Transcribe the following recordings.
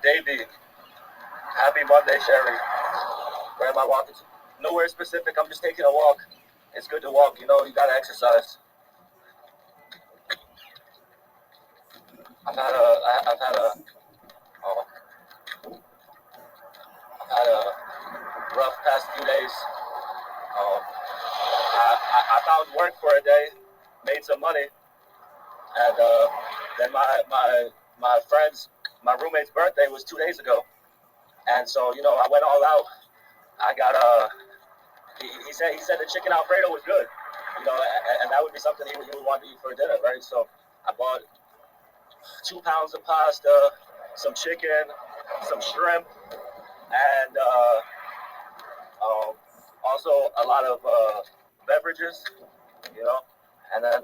Davey, happy Monday, Sherry. Where am I walking to? Nowhere specific. I'm just taking a walk. It's good to walk. You know, you gotta exercise. I've had a, I've had a, oh, I've had a rough past few days. I found work for a day, made some money, and then my friend's, my roommate's birthday was 2 days ago, and so you know I went all out. I got he said the chicken Alfredo was good, you know, and that would be something he would want to eat for dinner, right? So I bought 2 pounds of pasta, some chicken, some shrimp, and also a lot of beverages, you know, and then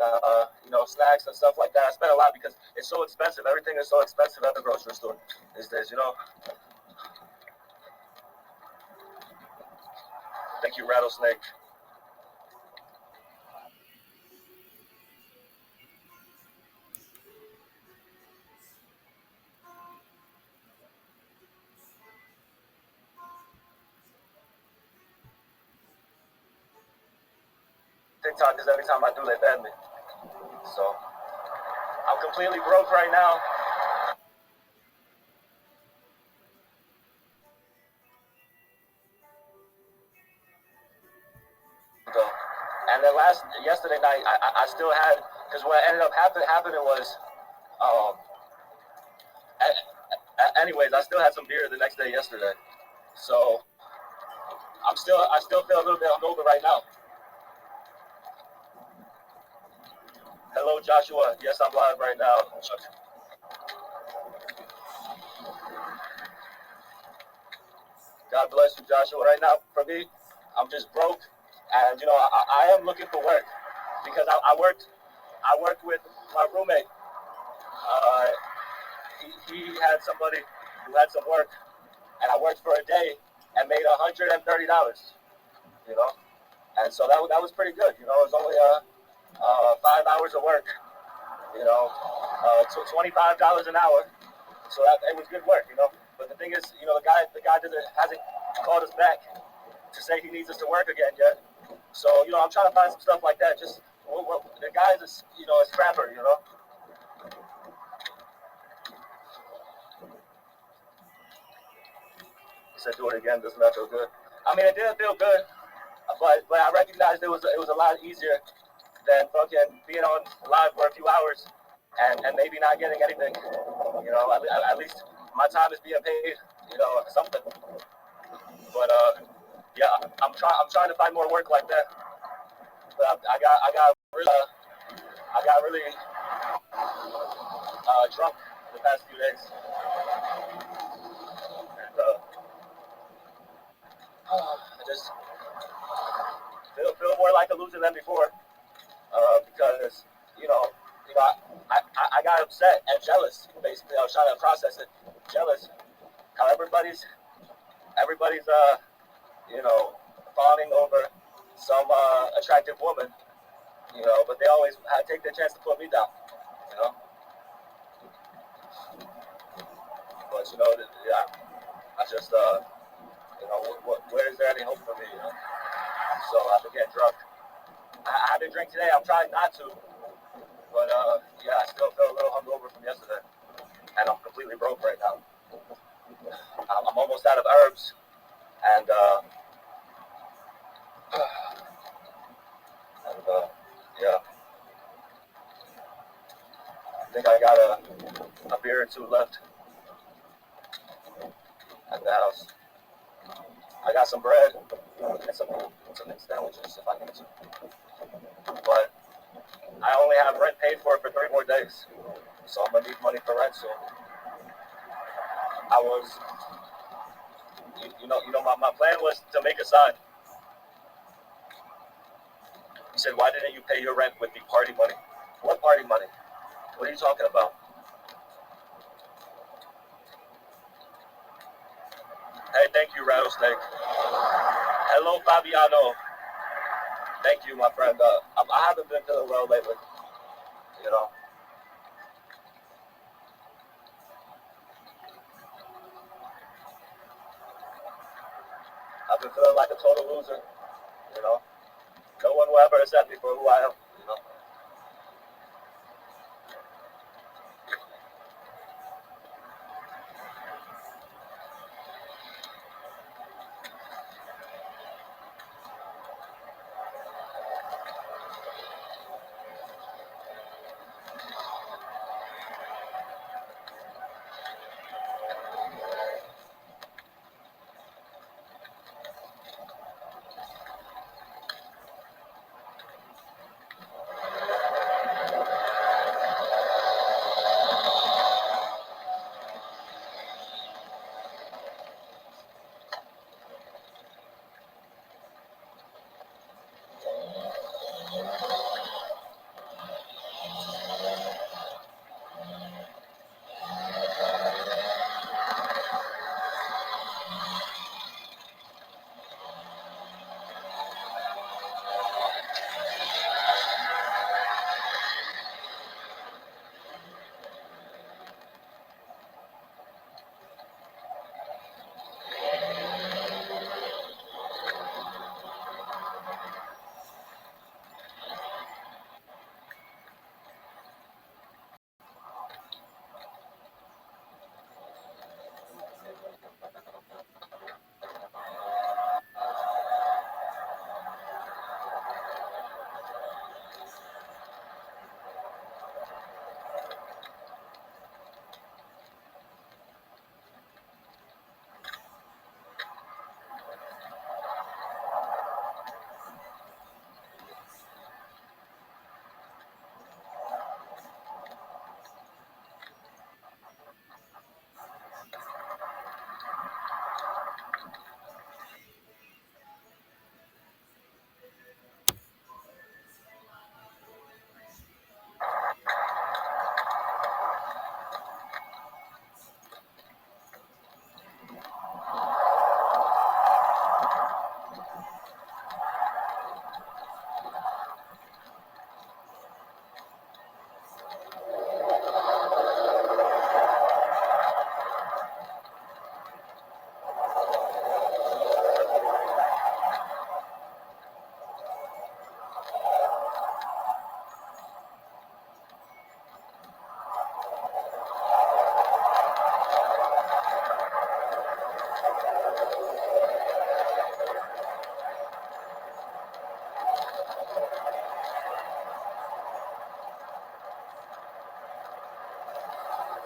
you know, snacks and stuff like that. I spent a lot because it's so expensive. Everything is so expensive at the grocery store these days, you know. Thank you, Rattlesnake. TikTok is every time I do, they ban me. So I'm completely broke right now. And then yesterday night, I still had, because what ended up happening was, um, anyways, I still had some beer the next day yesterday. So I still feel a little bit hungover right now. Hello, Joshua. Yes, I'm live right now. God bless you, Joshua. Right now, for me, I'm just broke, and you know, I am looking for work because I worked with my roommate. Uh, he had somebody who had some work, and I worked for a day and made $130. You know, and so that was pretty good. You know, it was only 5 hours of work. You know, $25 an hour. So it was good work. You know, but the thing is, you know, the guy hasn't called us back to say he needs us to work again yet. So you know, I'm trying to find some stuff like that. Just the guy's you know, a scrapper. You know. He said, "Do it again. Doesn't that feel good?" I mean, it didn't feel good, but I recognized it was a lot easier than fucking being on live for a few hours and maybe not getting anything. You know, at least my time is being paid. You know, something. But yeah, I'm trying to find more work like that. But I got really drunk the past few days, and I just feel more like a loser than before. Because you know, I got upset and jealous. Basically, I was trying to process it. Jealous how everybody's you know, fawning over some attractive woman. You know, but they always take their chance to put me down. You know, but you know, yeah, I just you know, where is there any hope for me? You know, so I've been getting drunk. I didn't drink today. I'm trying not to. But yeah, I still feel a little hungover from yesterday, and I'm completely broke right now. I'm almost out of herbs, and yeah, I think I got a beer or two left at the house. I got some bread and some sandwiches if I need to, but I only have rent paid for 3 more days, so I'm gonna need money for rent. So I was, you know, my plan was to make a sign. He said, "Why didn't you pay your rent with the party money?" What party money? What are you talking about? Hey, thank you, Rattlesnake. Hello, Fabiano. Thank you, my friend. I haven't been feeling well lately. You know, I've been feeling like a total loser. You know, no one will ever accept me for who I am. You know.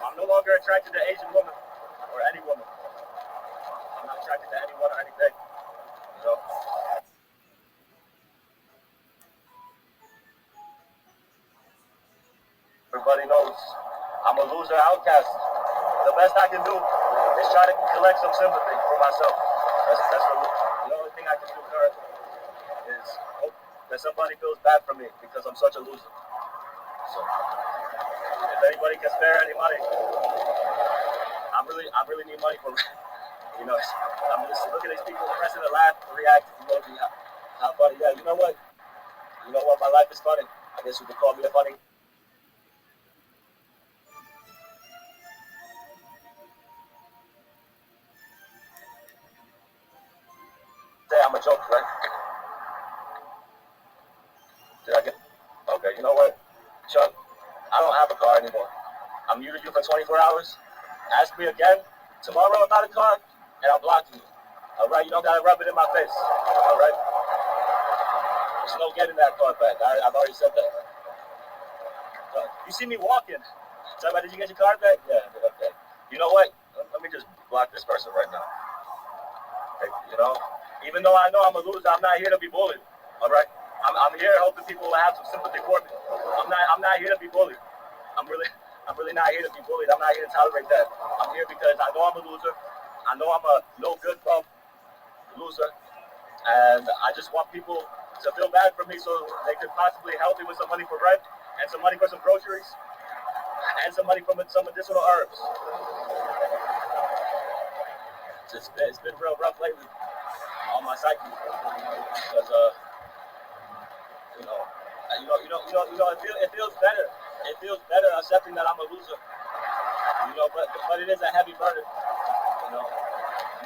I'm no longer attracted to Asian women or any woman. I'm not attracted to anyone or anything. You know, everybody knows I'm a loser outcast. The best I can do is try to collect some sympathy for myself. The only thing I can do currently is hope that somebody feels bad for me because I'm such a loser. So if anybody can spare any money, I really need money for, you know, I'm just looking at these people pressing the laugh, the react emoji, how funny. Yeah, you know what? My life is funny. I guess you could call me a funny. Say I'm a joke, right? Did I get? Okay, you know what, Chuck? I don't have a car anymore. I'm muted you for 24 hours. Ask me again tomorrow about a car, and I'll block you. All right, you don't gotta rub it in my face. All right, there's no getting that car back. I've already said that. You see me walking. Tell me, did you get your car back? Yeah. Okay. You know what? Let me just block this person right now. Okay, you know, even though I know I'm a loser, I'm not here to be bullied. All right. I'm here hoping people will have some sympathy for me. I'm not here to be bullied. I'm really not here to be bullied. I'm not here to tolerate that. I'm here because I know I'm a loser. I know I'm a no good bum loser, and I just want people to feel bad for me so they could possibly help me with some money for rent and some money for some groceries and some money from some medicinal herbs. It's been real rough lately on my psyche because it feels better. It feels better accepting that I'm a loser. But it is a heavy burden,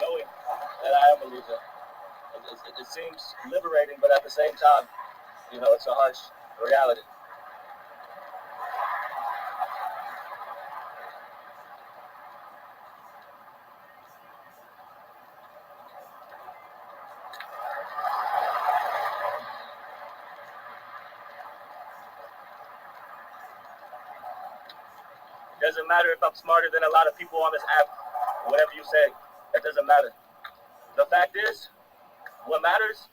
knowing that I am a loser. it seems liberating, but at the same time, it's a harsh reality. Doesn't matter if I'm smarter than a lot of people on this app, whatever you say, that doesn't matter. The fact is, what matters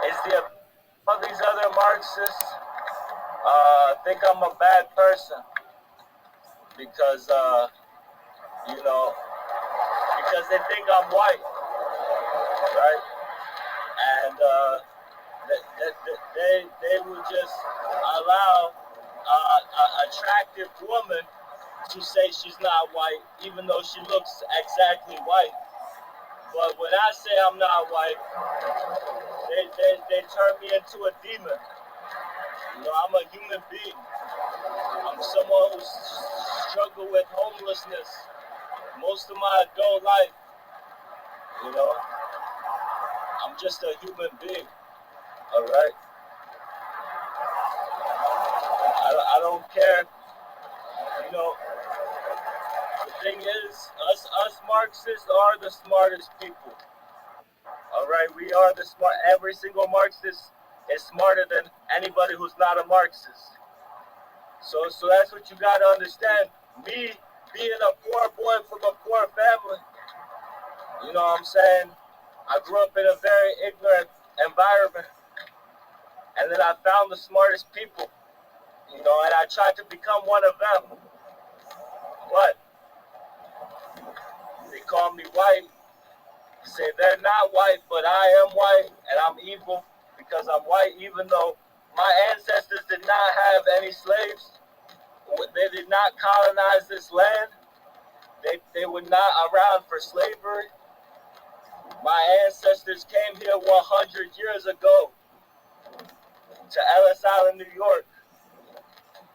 is all these other Marxists think I'm a bad person because, you know, because they think I'm white, right? And they would just allow an attractive woman to say she's not white, even though she looks exactly white. But when I say I'm not white, they turn me into a demon. I'm a human being. I'm someone who's struggled with homelessness most of my adult life. I'm just a human being. All right. I don't care. The thing is, us Marxists are the smartest people. All right, we are the smart. Every single Marxist is smarter than anybody who's not a Marxist. So that's what you gotta understand. Me being a poor boy from a poor family, you know what I'm saying? I grew up in a very ignorant environment, and then I found the smartest people, and I tried to become one of them. But they call me white. Say they're not white, but I am white, and I'm evil because I'm white, even though my ancestors did not have any slaves. They did not colonize this land. They were not around for slavery. My ancestors came here 100 years ago to Ellis Island, New York.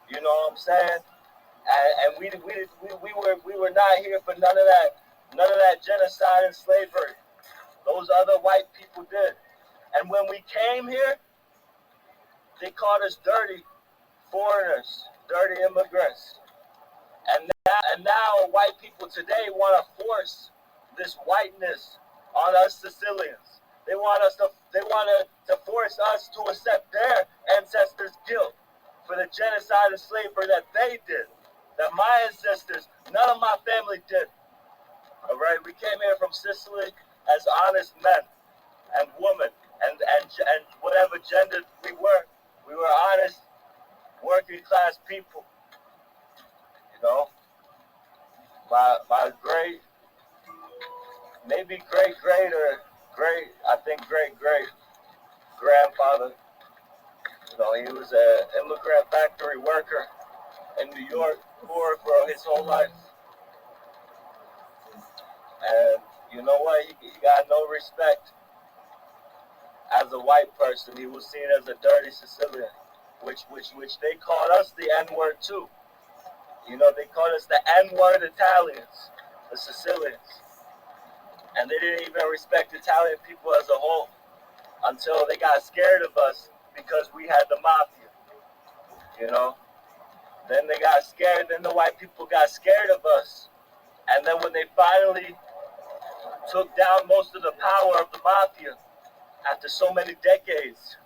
You know what I'm saying? And we were not here for none of that genocide and slavery. Those other white people did. And when we came here, they called us dirty foreigners, dirty immigrants. And now white people today want to force this whiteness on us Sicilians. They want to force us to accept their ancestors' guilt for the genocide and slavery that they did, that my ancestors, none of my family did. All right, we came here from Sicily as honest men and women, and whatever gender we were honest, working class people. My great, maybe great grandfather. He was an immigrant factory worker in New York, poor for his whole life. And you know what? He got no respect as a white person. He was seen as a dirty Sicilian, which they called us the N-word too. They called us the N-word Italians, the Sicilians. And they didn't even respect Italian people as a whole until they got scared of us because we had the mafia. Then they got scared, then the white people got scared of us. And then when they finally took down most of the power of the mafia after so many decades,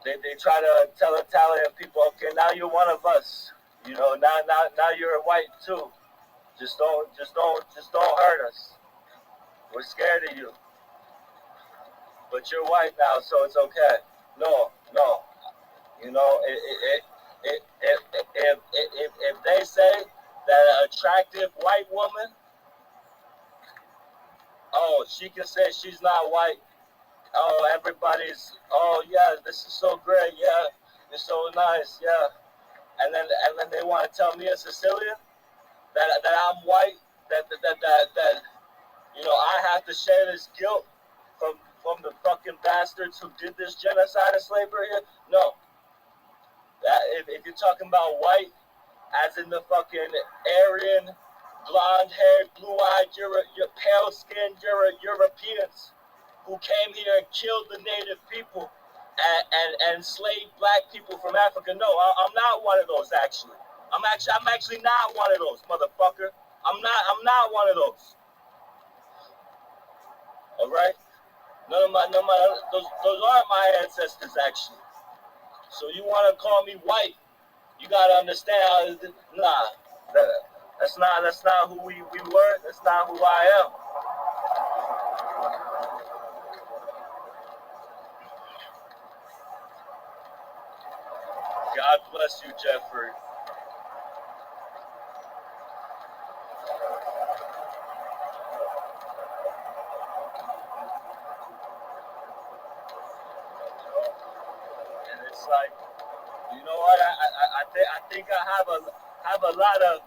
they try to tell Italian people, okay, now you're one of us. Now you're white too. Just don't hurt us. We're scared of you. But you're white now, so it's okay. No. If they say that an attractive white woman, oh, she can say she's not white. Oh, yeah, this is so great. Yeah, you're so nice. Yeah. And then they want to tell me a Sicilian that I'm white, that I have to share this guilt from the fucking bastards who did this genocide and slavery here. No. If you're talking about white, as in the fucking Aryan blonde-haired, blue-eyed, you're pale-skinned Europeans who came here and killed the native people and enslaved black people from Africa. No, I'm not one of those. I'm actually not one of those, motherfucker. I'm not one of those. All right. Those aren't my ancestors actually. So you want to call me white? You gotta understand. Nah, that's not who we were. That's not who I am. God bless you, Jeffrey. And it's like, you know what? I think I have a lot of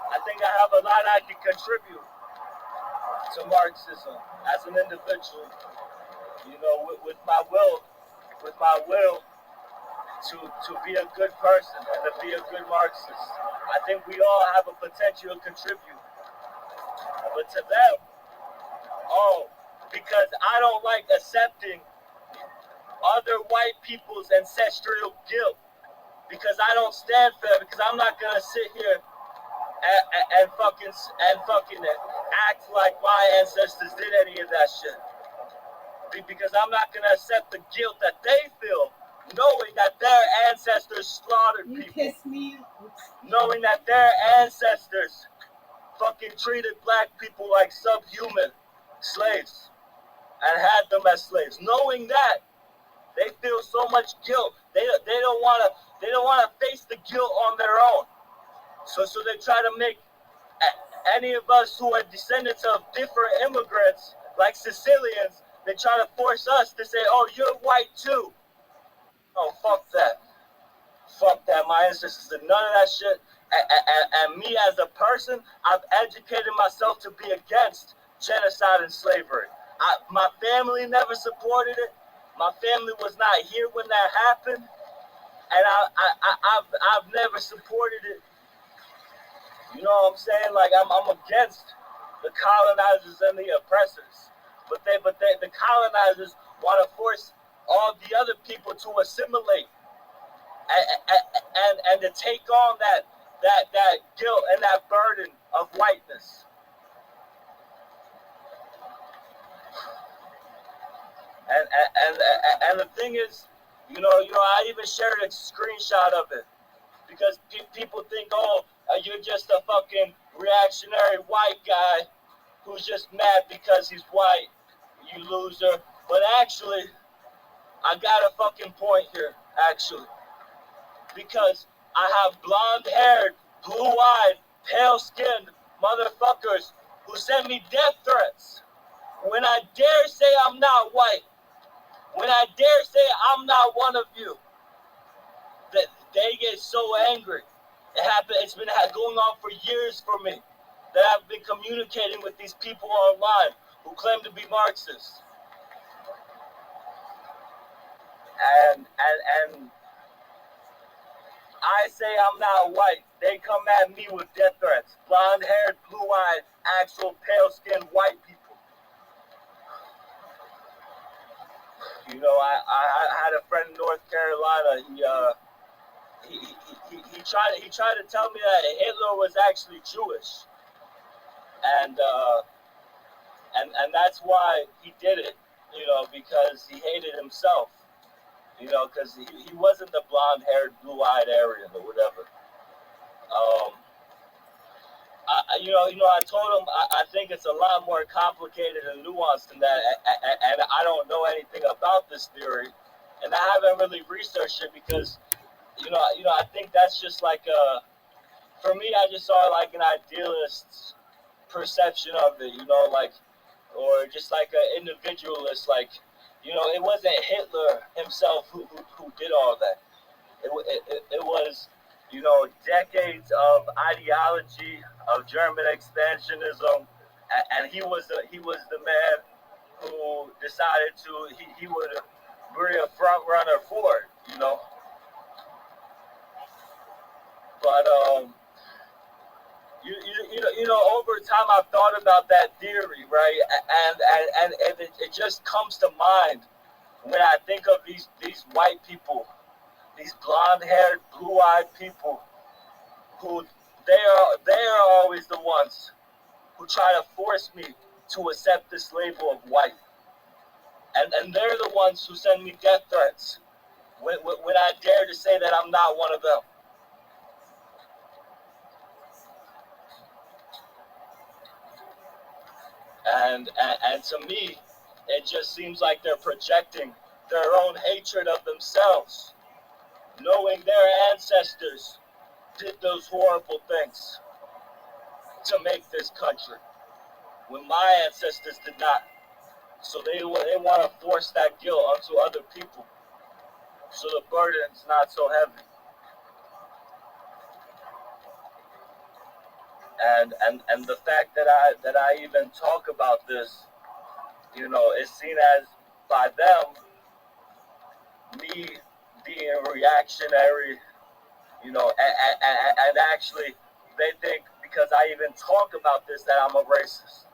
I think I have a lot I can contribute to Marxism as an individual. You know, with my will to be a good person and to be a good Marxist. I think we all have a potential to contribute. But to them, oh, because I don't like accepting other white people's ancestral guilt. Because I don't stand for it. Because I'm not gonna sit here and fucking act like my ancestors did any of that shit. Because I'm not gonna accept the guilt that they feel, knowing that their ancestors slaughtered people. Knowing that their ancestors fucking treated black people like subhuman slaves and had them as slaves. Knowing that, they feel so much guilt. They don't wanna face the guilt on their own. So they try to make any of us who are descendants of different immigrants, like Sicilians, they try to force us to say, oh, you're white too. Oh, fuck that. Fuck that. My ancestors did none of that shit. And me as a person, I've educated myself to be against genocide and slavery. My family never supported it. My family was not here when that happened. And I've never supported it. You know what I'm saying? Like I'm against the colonizers and the oppressors. But the colonizers want to force all the other people to assimilate and to take on that guilt and that burden of whiteness. And the thing is, you know, I even shared a screenshot of it because people think, oh, you're just a fucking reactionary white guy who's just mad because he's white, you loser. But actually, I got a fucking point here, actually. Because I have blonde-haired, blue-eyed, pale-skinned motherfuckers who send me death threats. When I dare say I'm not white, when I dare say I'm not one of you, that they get so angry. It's been going on for years for me that I've been communicating with these people online who claim to be Marxists. And I say I'm not white. They come at me with death threats. Blonde-haired, blue-eyed, actual pale-skinned white people. You know, I had a friend in North Carolina. He tried to tell me that Hitler was actually Jewish, and that's why he did it. You know, because he hated himself. You know, because he wasn't the blonde-haired, blue-eyed Aryan or whatever. I told him I think it's a lot more complicated and nuanced than that, and I don't know anything about this theory, and I haven't really researched it because, I think that's just like for me, I just saw like an idealist perception of it, or just like an individualist, like, it wasn't Hitler himself who did all that. It was, decades of ideology of German expansionism, and he was the man who decided he would be a front runner for it, But over time I've thought about that theory, right? And it just comes to mind when I think of these white people, these blonde-haired, blue-eyed people, who they are always the ones who try to force me to accept this label of white, and they're the ones who send me death threats when I dare to say that I'm not one of them. And to me, it just seems like they're projecting their own hatred of themselves, knowing their ancestors did those horrible things to make this country, when my ancestors did not. So they want to force that guilt onto other people, so the burden's not so heavy. And the fact that I even talk about this, is seen as, by them, me being reactionary, and actually they think because I even talk about this that I'm a racist.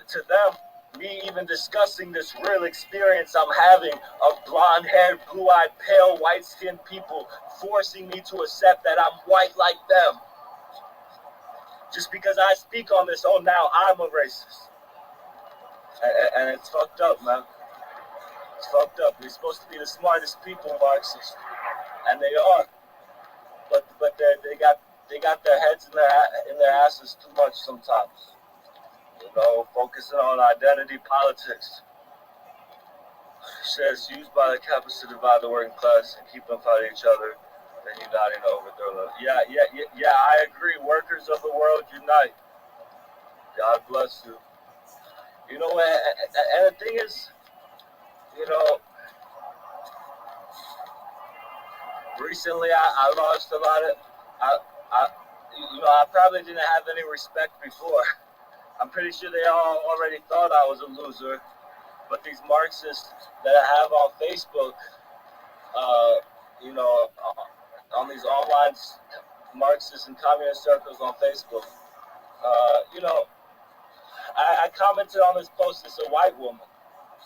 To them, me even discussing this real experience I'm having of blonde-haired, blue-eyed, pale, white-skinned people forcing me to accept that I'm white like them. Just because I speak on this, now I'm a racist. And it's fucked up, man. It's fucked up. We're supposed to be the smartest people, Marxists, and they are. But they got their heads in their asses too much sometimes. Focusing on identity politics. Says used by the capitalists to divide the working class and keep them fighting each other, then uniting to overthrow them. Yeah, I agree. Workers of the world, unite. God bless you. And the thing is, recently I lost a lot of, I probably didn't have any respect before. I'm pretty sure they all already thought I was a loser. But these Marxists that I have on Facebook, on these online Marxist and communist circles on Facebook, I commented on this post. It's a white woman.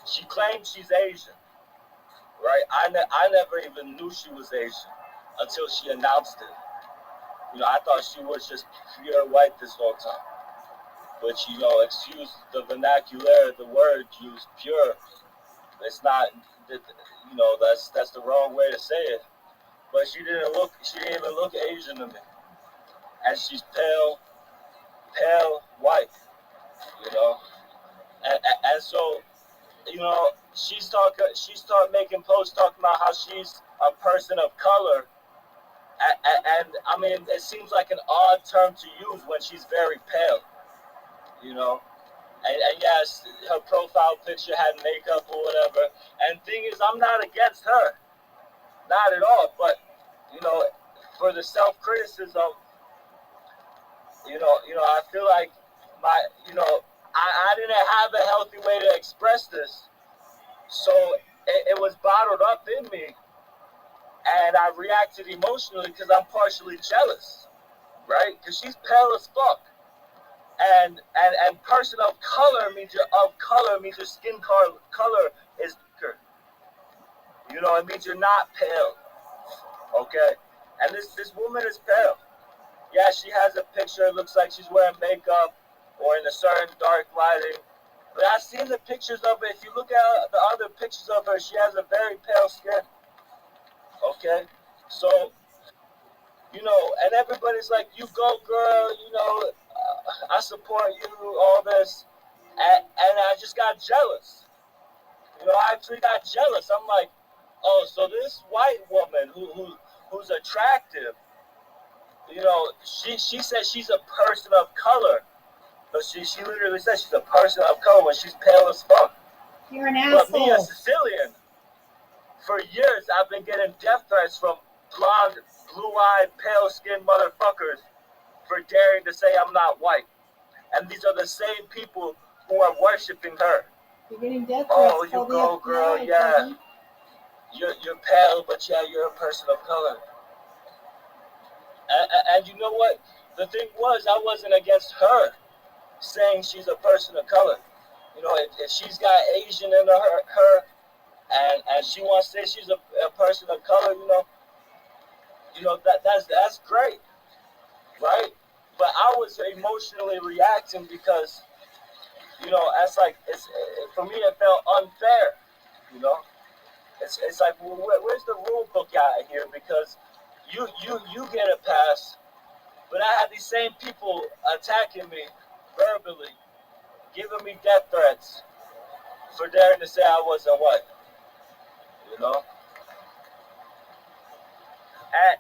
She claims she's Asian, right? I never even knew she was Asian until she announced it. I thought she was just pure white this whole time. But excuse the vernacular, the word used, pure. It's not, that's the wrong way to say it. But she didn't even look Asian to me. And she's pale white, And so, she started making posts talking about how she's a person of color. And I mean, it seems like an odd term to use when she's very pale. And yes, her profile picture had makeup or whatever. And thing is, I'm not against her, not at all. But for the self-criticism, I feel like I didn't have a healthy way to express this, so it was bottled up in me, and I reacted emotionally because I'm partially jealous, right? Because she's pale as fuck. And person of color means your skin color is darker. It means you're not pale. Okay? And this woman is pale. Yeah, she has a picture, it looks like she's wearing makeup or in a certain dark lighting. But I've seen the pictures of her. If you look at the other pictures of her, she has a very pale skin. Okay? So, and everybody's like, you go, girl, I support you, all this. And I just got jealous. I actually got jealous. I'm like, oh, so this white woman who's attractive, she says she's a person of color. But she literally says she's a person of color when she's pale as fuck. You're an asshole. But me, a Sicilian, for years I've been getting death threats from blonde, blue-eyed, pale-skinned motherfuckers for daring to say I'm not white. And these are the same people who are worshiping her. You're getting death threats. Oh, you go, girl, yeah. You're pale, but yeah, you're a person of color. And you know what? The thing was, I wasn't against her saying she's a person of color. You know, if she's got Asian in her and she wants to say she's a person of color, that's great, right? But I was emotionally reacting because, that's like for me it felt unfair, you know. It's like, well, where's the rule book out here? Because you get a pass, but I had these same people attacking me verbally, giving me death threats for daring to say I wasn't white, you know. And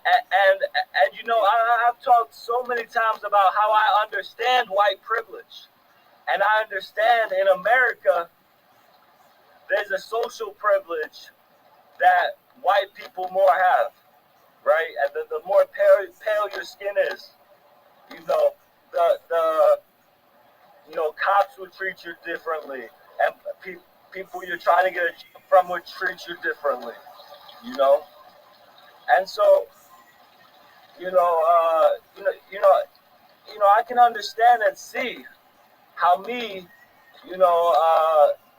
I've talked so many times about how I understand white privilege, and I understand in America there's a social privilege that white people more have, right? And the more pale your skin is, you know, the cops would treat you differently, and people you're trying to get a job from would treat you differently, you know. And so, you know, uh, you know, you know, I can understand and see how me,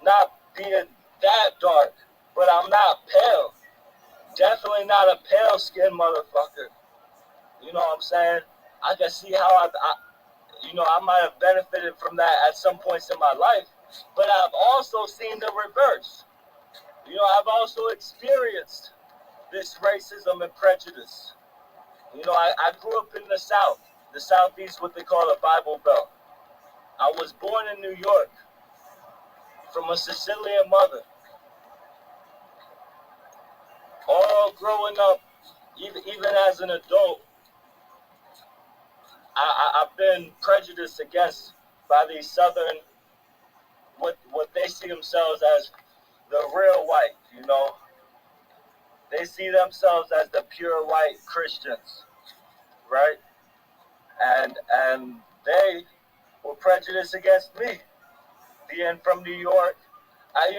not being that dark, but I'm not pale. Definitely not a pale skinned motherfucker. You know what I'm saying? I can see how I might have benefited from that at some points in my life, but I've also seen the reverse. I've also experienced this racism and prejudice. I grew up in the South, the Southeast, what they call a Bible Belt. I was born in New York from a Sicilian mother. All growing up, even as an adult, I've been prejudiced against by these Southern, what they see themselves as the real white, They see themselves as the pure white Christians, right? And they were prejudiced against me, being from New York. A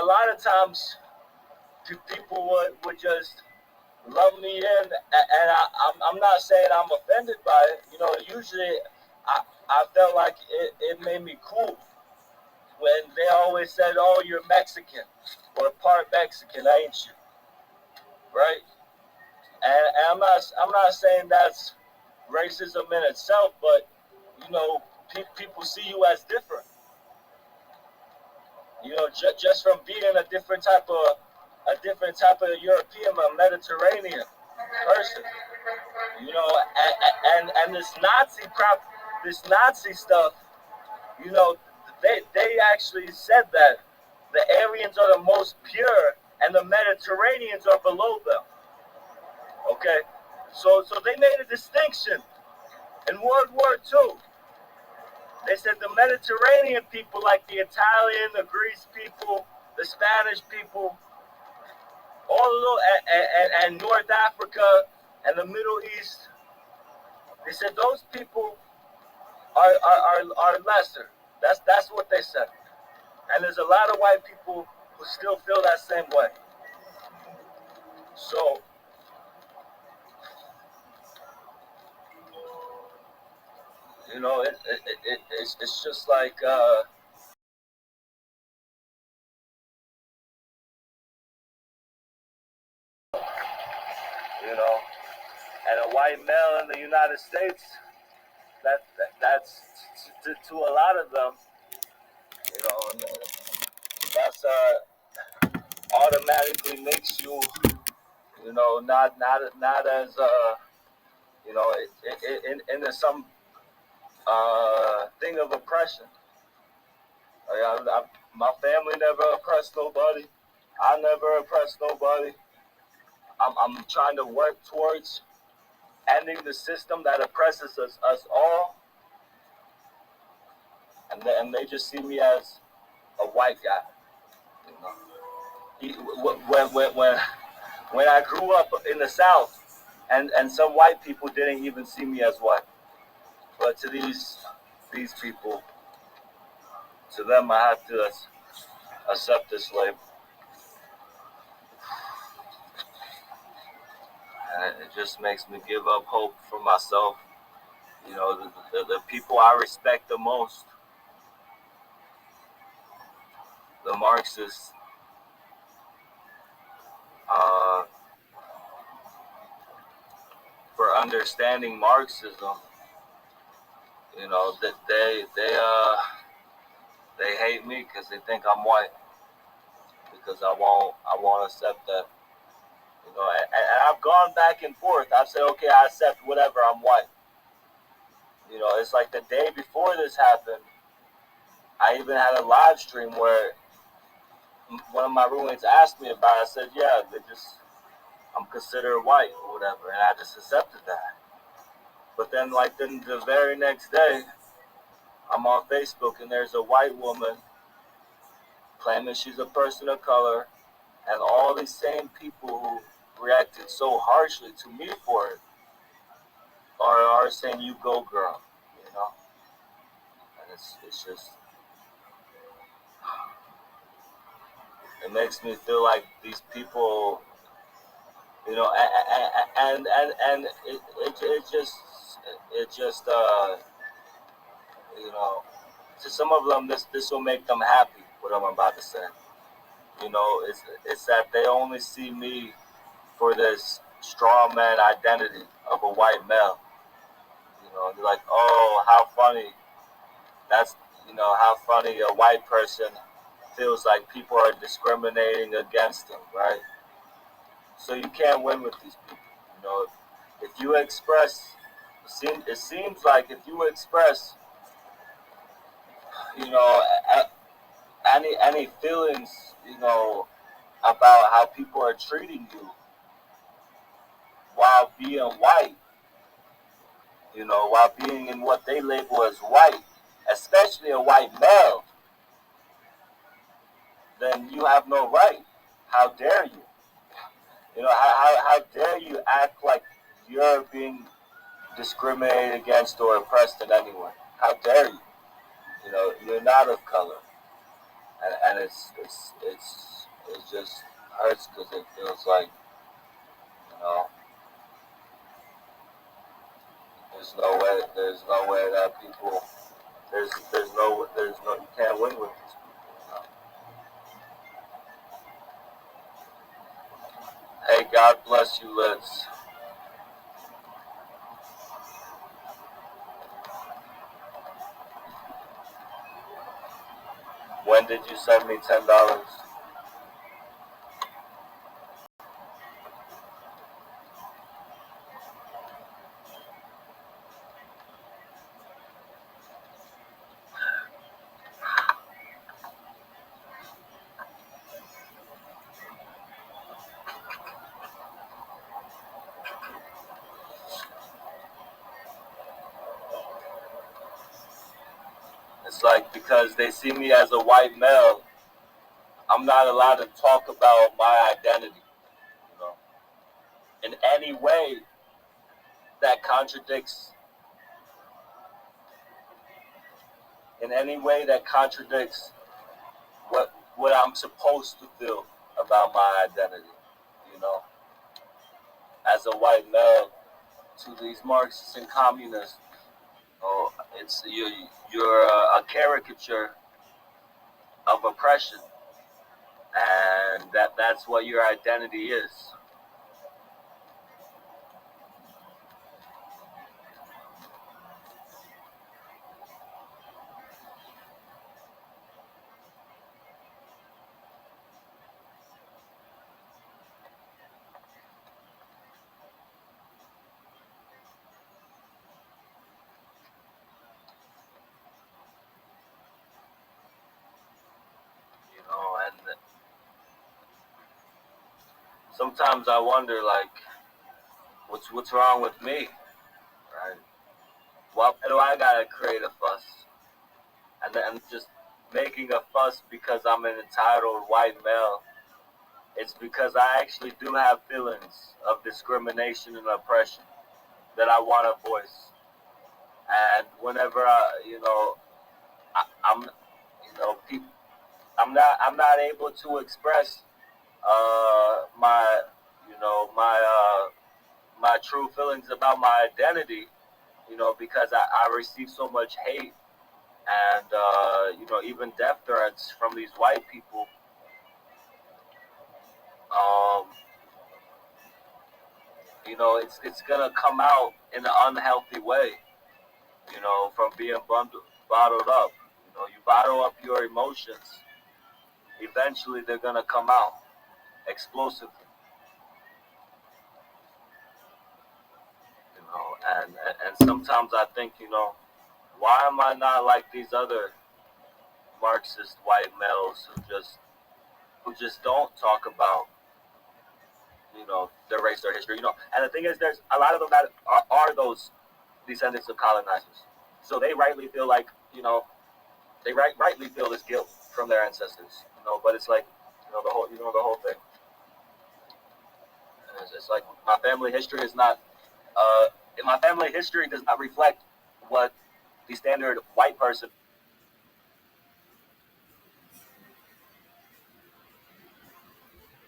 lot of times people would just love me in, and I'm not saying I'm offended by it. Usually I felt like it made me cool when they always said, "Oh, you're Mexican or part Mexican, ain't you?" Right? And I'm not saying that's racism in itself, but people see you as different. Just from being a different type of European, a Mediterranean person. And this Nazi crap, this Nazi stuff. They actually said that the Aryans are the most pure and the Mediterraneans are below them. Okay, so they made a distinction in World War II. They said the Mediterranean people, like the Italian, the Greece people, the Spanish people, all of those, and North Africa and the Middle East, they said those people are lesser. That's what they said. And there's a lot of white people who still feel that same way. So, it's just like, and a white male in the United States, that's to a lot of them, that's automatically makes you, not as in some thing of oppression. My family never oppressed nobody. I never oppressed nobody. I'm trying to work towards ending the system that oppresses us all, and they just see me as a white guy. When I grew up in the South, and some white people didn't even see me as white, but to these people, to them, I have to accept this label. And it just makes me give up hope for myself. You know, the people I respect the most, the Marxists, uh, for understanding Marxism. You know that they hate me because they think I'm white, because I won't accept that. You know, and I've gone back and forth. I've said, okay, I accept whatever, I'm white. You know, it's like the day before this happened, I even had a live stream where one of my roommates asked me about it. I said, yeah, I'm considered white or whatever, and I just accepted that. But then, like, then the very next day, I'm on Facebook and there's a white woman claiming she's a person of color, and all these same people who reacted so harshly to me for it are saying, "You go, girl," you know. And it's just, it makes me feel like these people, you know, and it just you know, to some of them this will make them happy. What I'm about to say, you know, it's that they only see me for this straw man identity of a white male. You know, they're like, oh, how funny. That's, you know, how funny a white person feels like people are discriminating against them, right? So you can't win with these people. You know, if you express, it seems like if you express, you know, any feelings, you know, about how people are treating you while being white, you know, while being in what they label as white, especially a white male, then you have no right. How dare you? You know, how dare you act like you're being discriminated against or oppressed in any way? How dare you? You know, you're not of color, and it just hurts because it feels like, you know, there's no way that people there's no you can't win with these people. You know? Hey, God bless you, Liz. When did you send me $10? It's like because they see me as a white male, I'm not allowed to talk about my identity, you know, in any way that contradicts, in any way that contradicts what I'm supposed to feel about my identity, you know, as a white male to these Marxists and communists. Oh, it's you're a caricature of oppression, and that's what your identity is. You know, and sometimes I wonder, like, what's wrong with me, right? Why do I gotta create a fuss? And then just making a fuss because I'm an entitled white male. It's because I actually do have feelings of discrimination and oppression that I want to voice. And whenever you know, I'm, you know, I'm not able to express my, you know, my my true feelings about my identity, because I received so much hate and, even death threats from these white people. Um, it's gonna come out in an unhealthy way, from being bottled up. You bottle up your emotions, eventually they're gonna come out explosively. And sometimes I think, why am I not like these other Marxist white males who just don't talk about, their race or history, And the thing is, there's a lot of them that are those descendants of colonizers, so they rightly feel like, they rightly feel this guilt from their ancestors, But it's like, the whole thing. It's like my family history is not. Uh, my family history does not reflect what the standard white person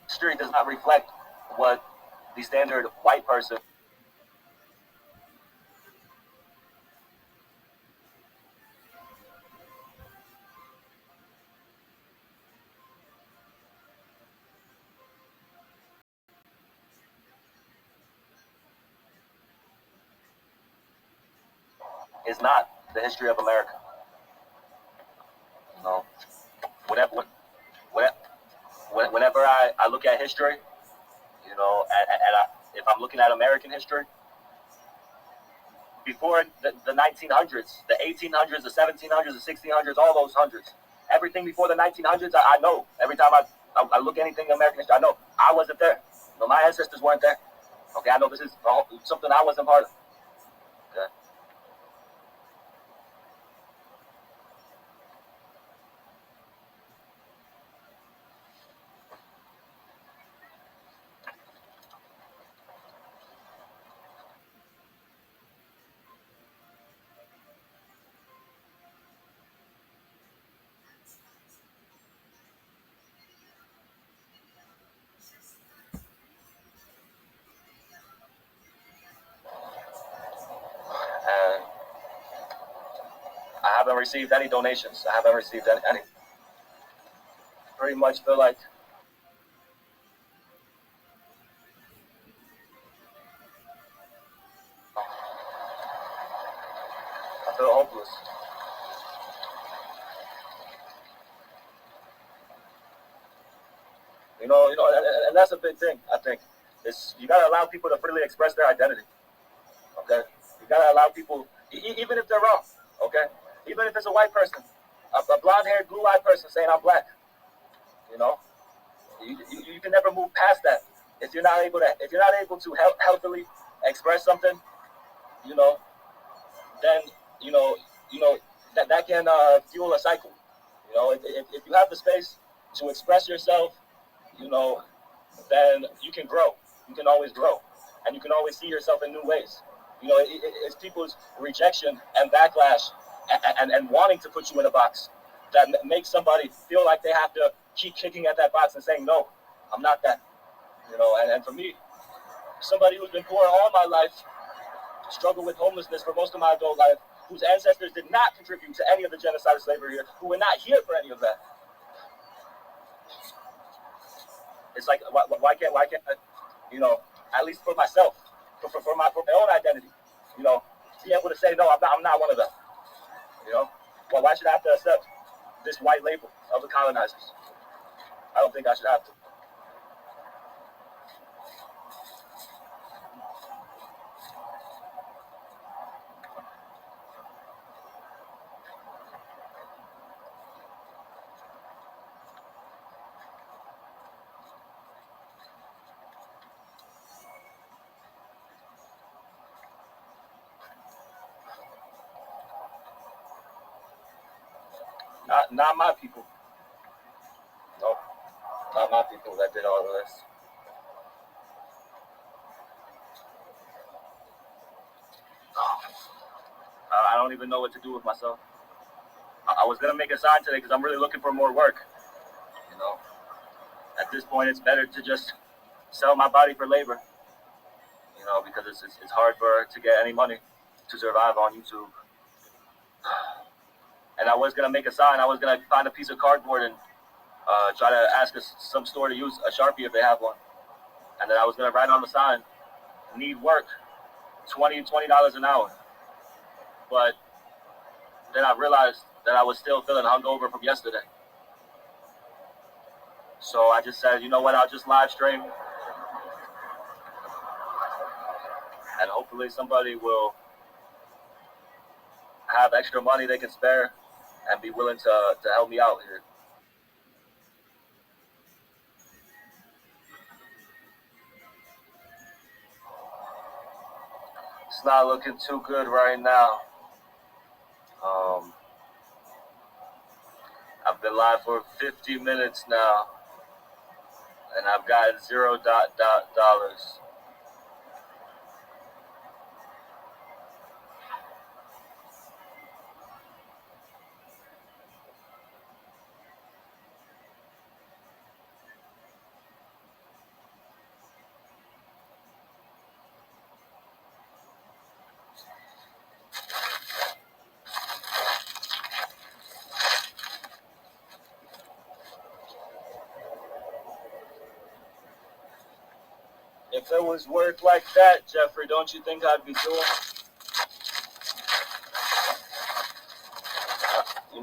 history does not reflect what the standard white person is not the history of America. You know, whenever whenever I look at history, if I'm looking at American history, before the 1900s, the 1800s, the 1700s, the 1600s, all those hundreds, everything before the 1900s, I know. Every time I look at anything in American history, I know I wasn't there. My ancestors weren't there. Okay, I know this is something I wasn't part of. Okay. And I haven't received any donations. I haven't received any. Pretty much feel like I feel hopeless. And that's a big thing. I think is you gotta allow people to freely express their identity. Okay, you gotta allow people, even if they're wrong. Okay, even if it's a white person, a blonde-haired, blue-eyed person saying I'm black. You know, you can never move past that if you're not able to healthily express something. You know, then you know you know that can fuel a cycle. If you have the space to express yourself, you know, then you can grow. You can always grow, and you can always see yourself in new ways. It's people's rejection and backlash and wanting to put you in a box that makes somebody feel like they have to keep kicking at that box and saying, no, I'm not that. And for me, somebody who's been poor all my life, struggled with homelessness for most of my adult life, whose ancestors did not contribute to any of the genocide of slavery here, who were not here for any of that. It's like, why can't I, at least for myself, for my own identity, be able to say, no, I'm not one of them. Well, why should I have to accept this white label of the colonizers? I don't think I should have to. Not my people. No, not my people that did all of this. I don't even know what to do with myself. I was gonna make a sign today because I'm really looking for more work. You know, at this point, it's better to just sell my body for labor. because it's hard for her to get any money to survive on YouTube. And I was gonna make a sign. I was gonna find a piece of cardboard and try to ask some store to use a Sharpie if they have one, and then I was gonna write on the sign, "Need work, $20 an hour." But then I realized that I was still feeling hungover from yesterday. So I just said, you know what? I'll just live stream, and hopefully somebody will have extra money they can spare and be willing to help me out here. It's not looking too good right now. I've been live for 50 minutes now, and I've gotten $0. If it was work like that, Jeffrey, don't you think I'd be doing?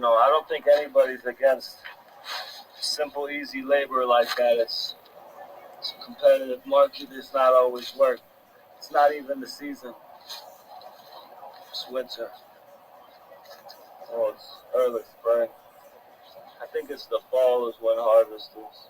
I don't think anybody's against simple, easy labor like that. It's a competitive market. It's not always work. It's not even the season. It's winter. Oh, it's early spring. I think it's the fall is when harvest is.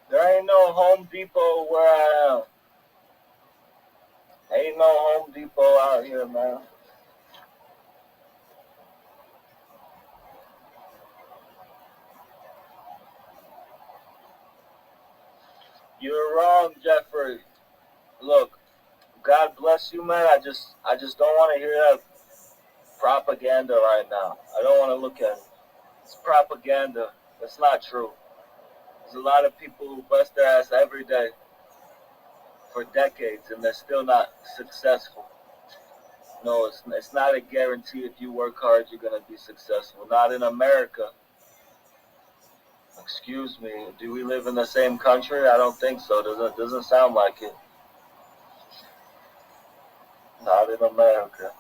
There ain't no Home Depot where I am. Ain't no Home Depot out here, man. You're wrong, Jeffrey. Look, God bless you, man. I just don't want to hear that propaganda right now. I don't want to look at it. It's propaganda. It's not true. There's a lot of people who bust their ass every day for decades and they're still not successful. No, it's not a guarantee if you work hard you're going to be successful. Not in America. Excuse me. Do we live in the same country? I don't think so. Doesn't sound like it. Not in America.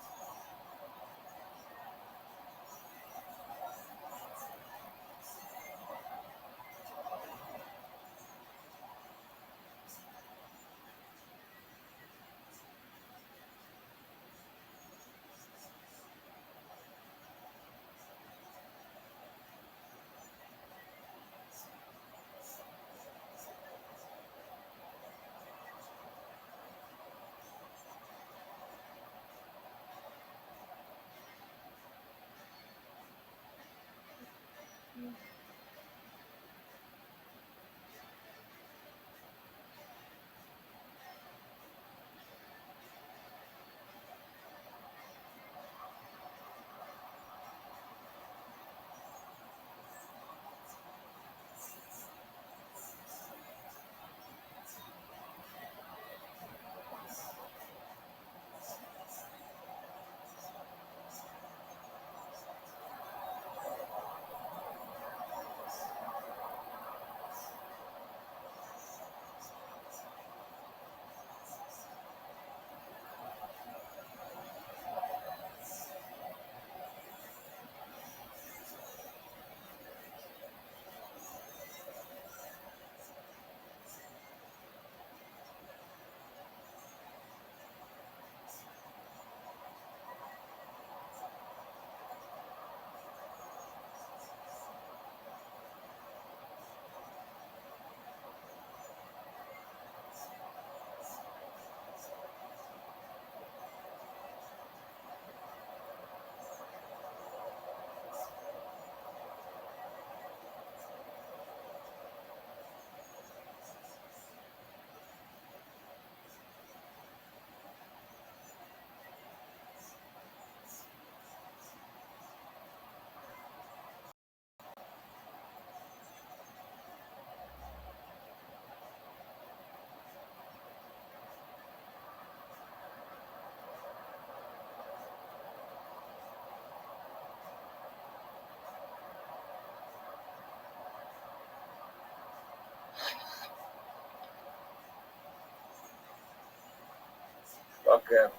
fucking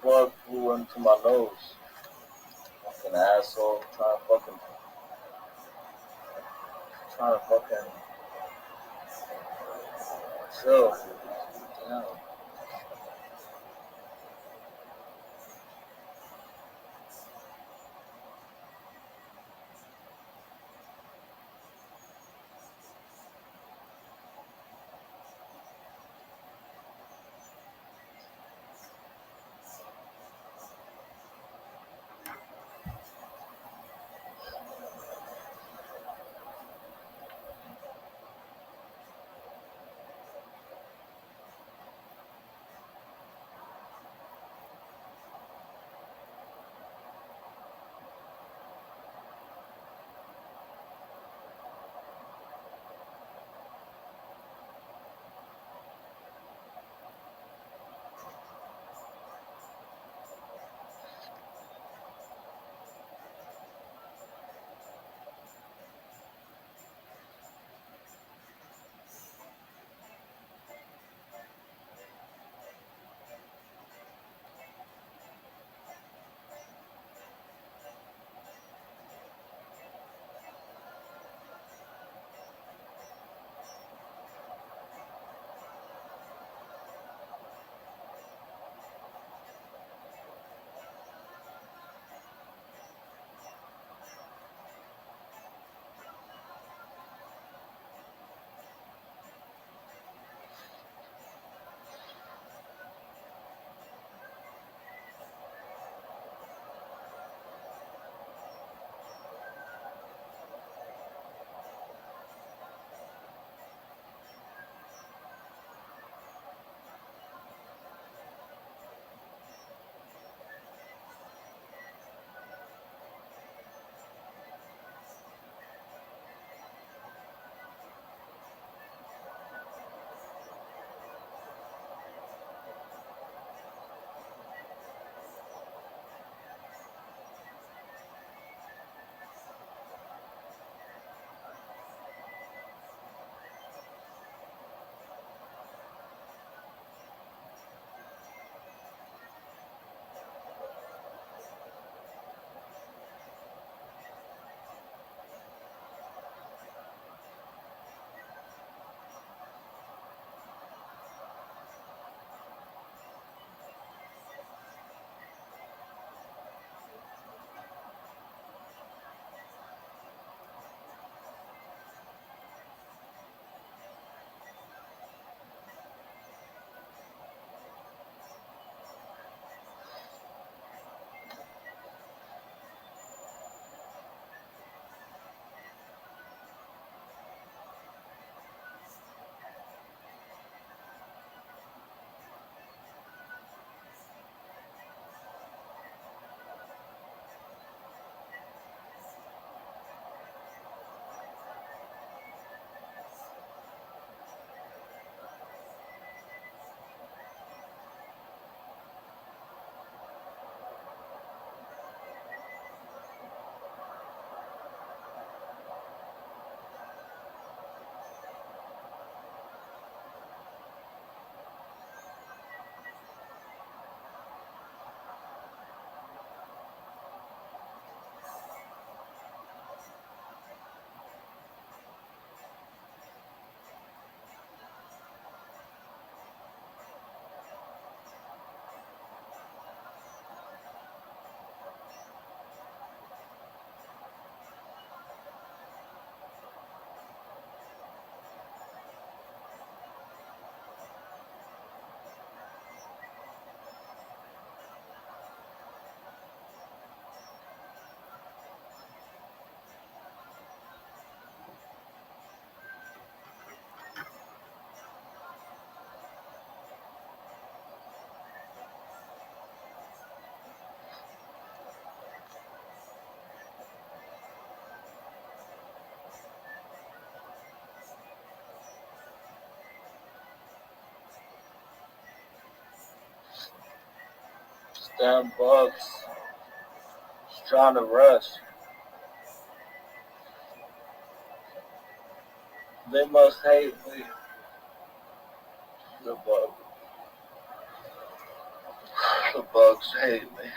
bug flew into my nose. Fucking asshole. Trying to fucking chill. Damn. Damn bugs. Just trying to rush. They must hate me. The bug. The bugs hate me.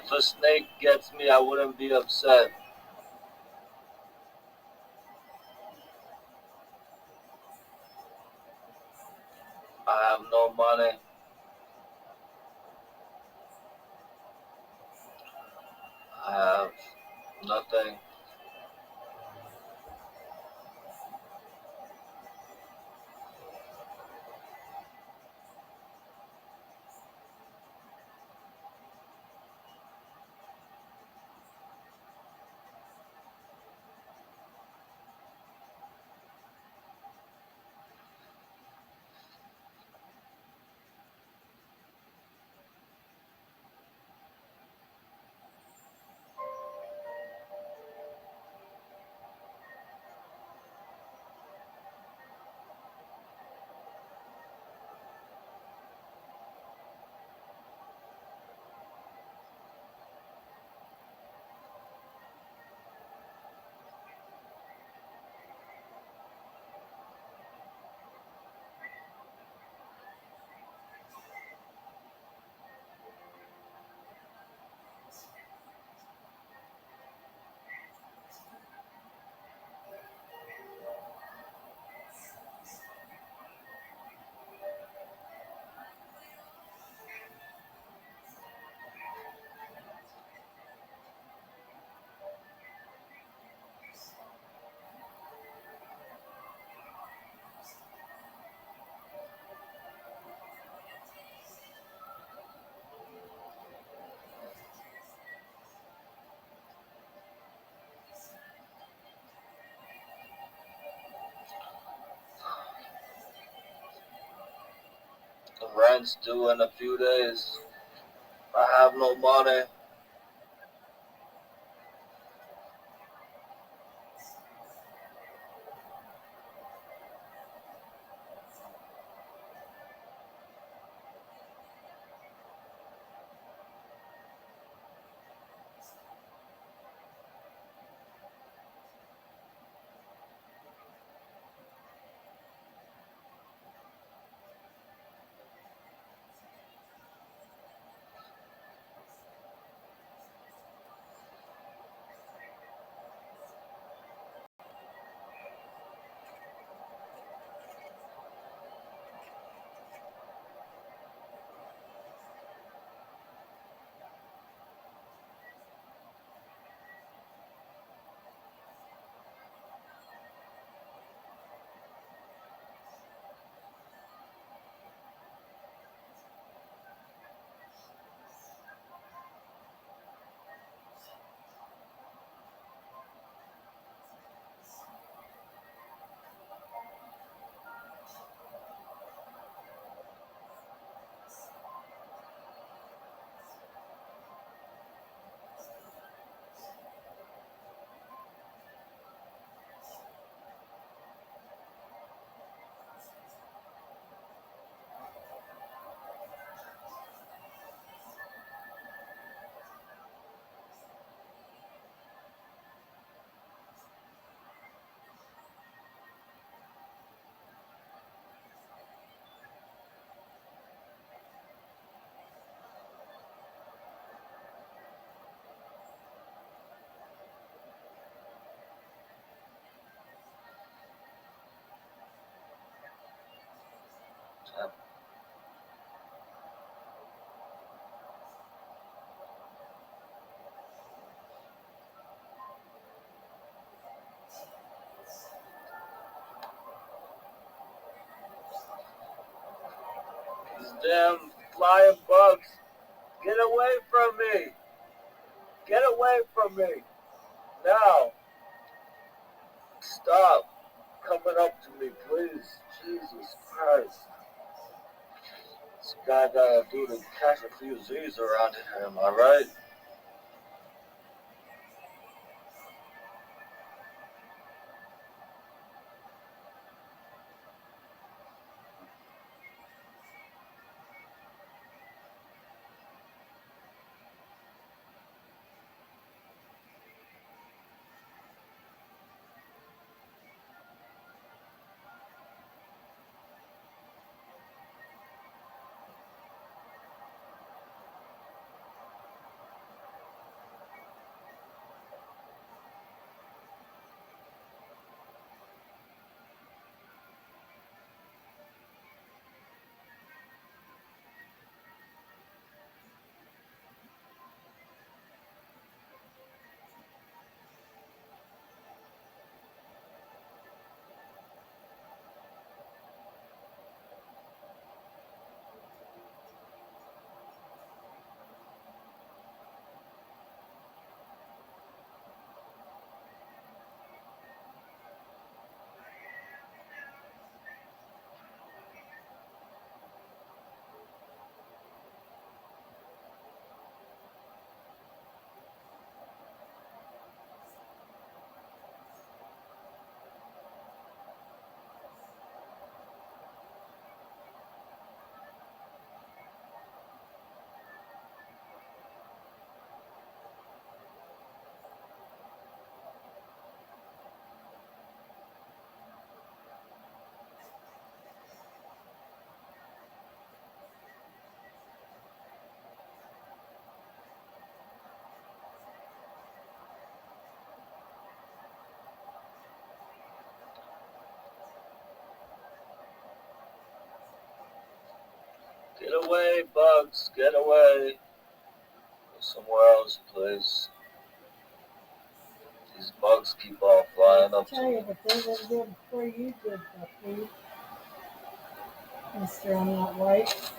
If a snake gets me, I wouldn't be upset. I have no money. I have nothing. The rent's due in a few days. I have no money. These damn flying bugs. Get away from me. Get away from me. Now. Stop coming up to me, please. Jesus Christ. This guy gotta do to catch a few Z's around here, am I right? Get away, bugs, get away. Go somewhere else, please. These bugs keep on flying up to tell me. you, but they didn't do it before you did, Buckley. Mister, I'm not white.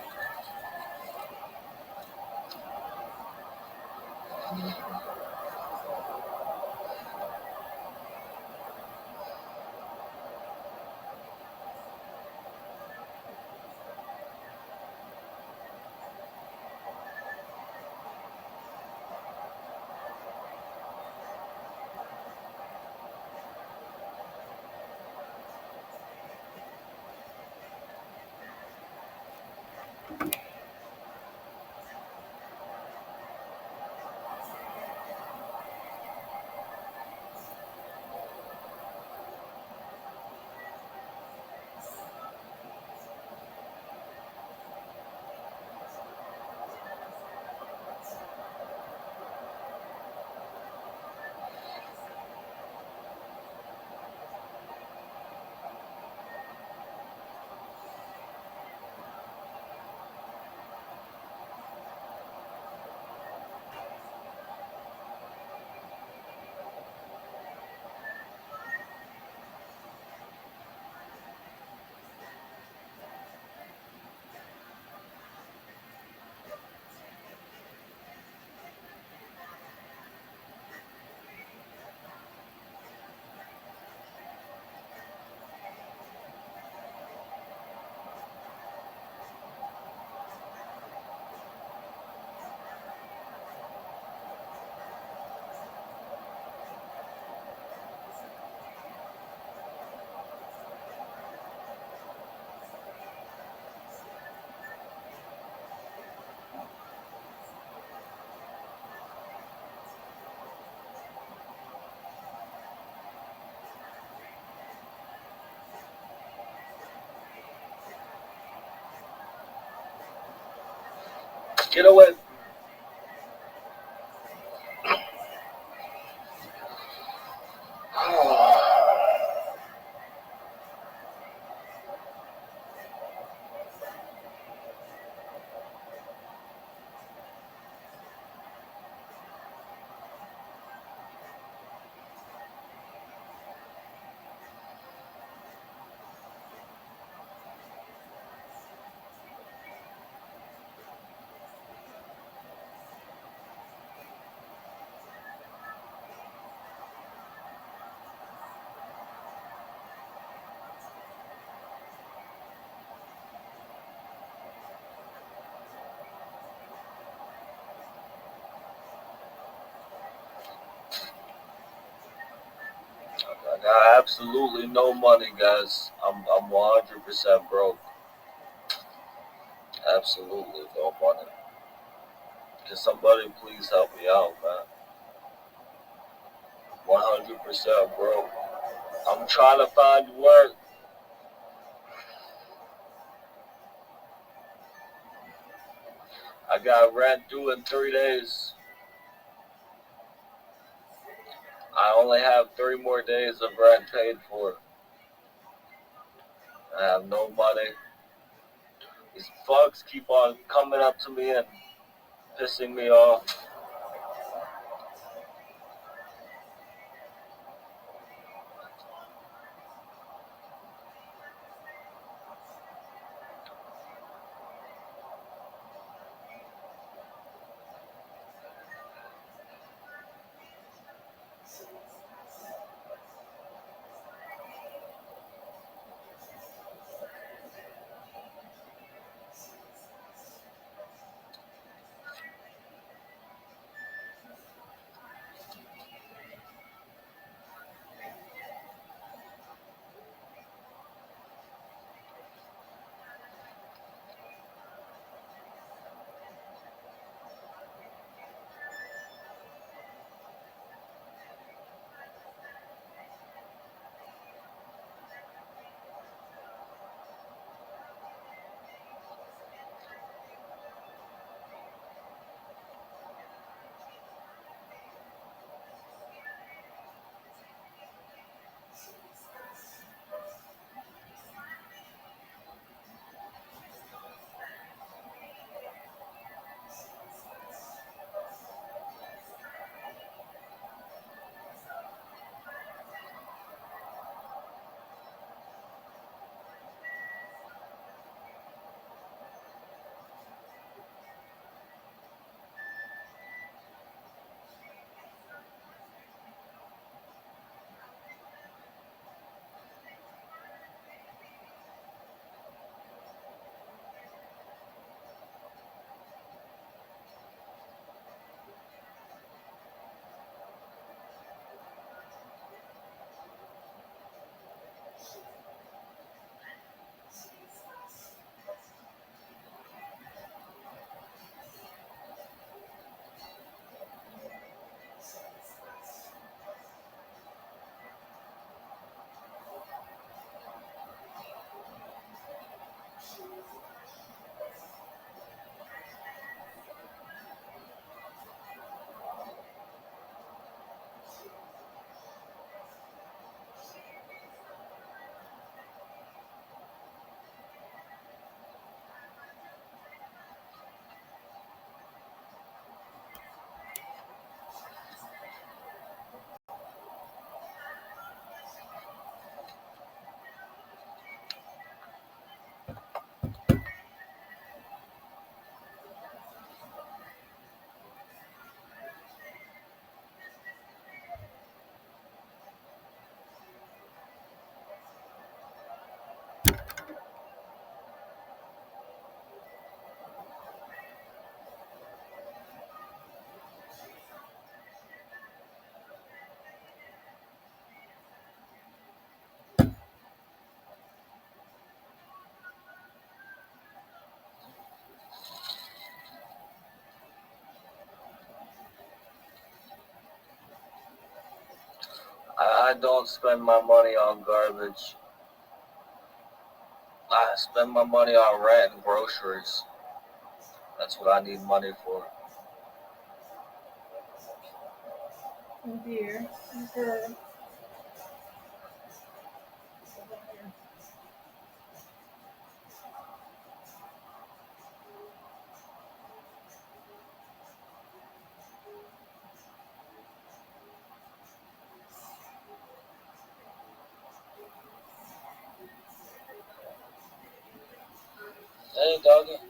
Get away. I got absolutely no money, guys. I'm 100% broke. Absolutely no money. Can somebody please help me out, man? 100% broke. I'm trying to find work. I got rent due in 3 days. I only have 3 more days of rent paid for. I have no money. These bugs keep on coming up to me and pissing me off. I don't spend my money on garbage. I spend my money on rent and groceries. That's what I need money for. Oh dear. Okay. Hey, doggy.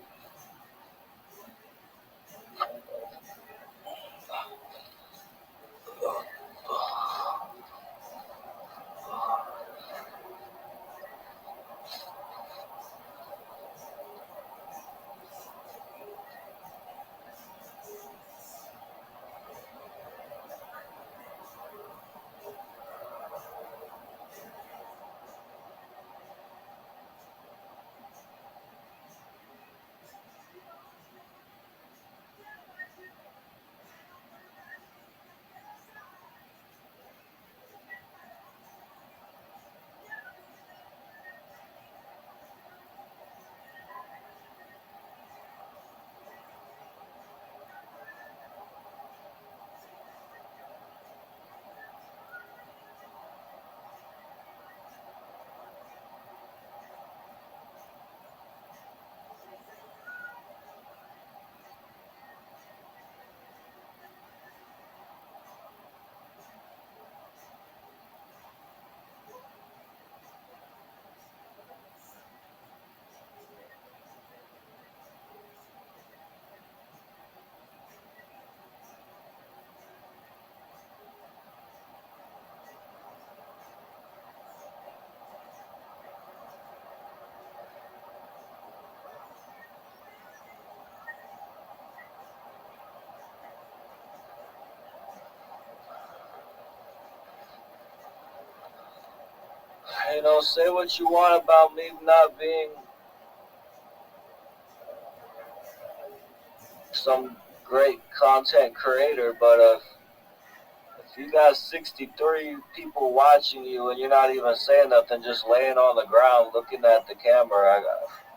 Say what you want about me not being some great content creator, but if you got 63 people watching you and you're not even saying nothing, just laying on the ground looking at the camera,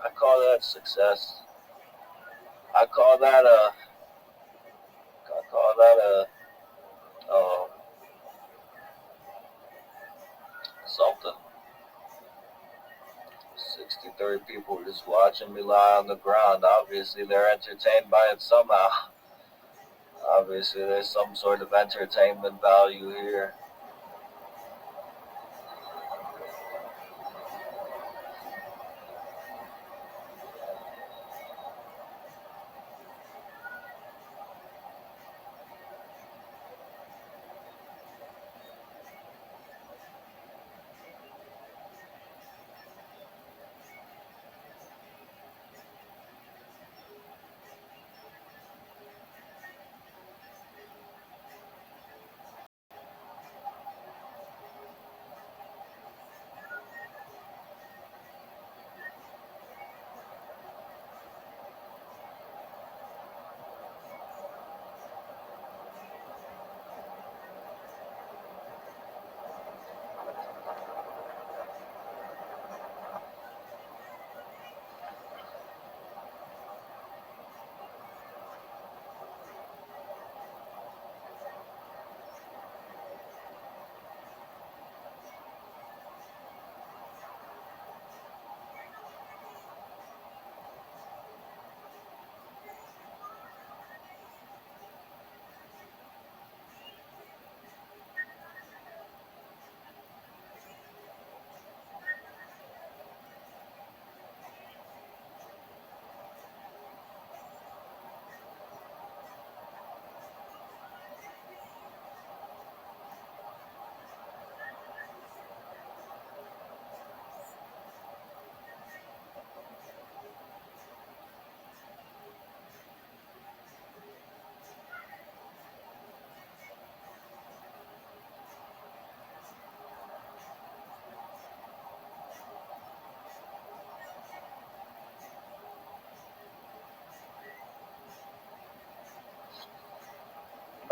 I call that success. I call that uh, something. 63 people just watching me lie on the ground. Obviously, they're entertained by it somehow. Obviously, there's some sort of entertainment value here.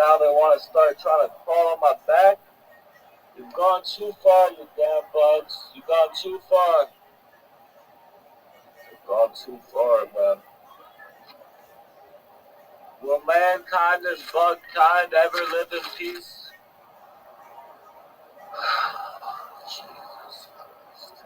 now they want to start trying to crawl on my back. You've gone too far, you damn bugs. You've gone too far. You've gone too far, man. Will mankind and bug kind ever live in peace? Jesus Christ.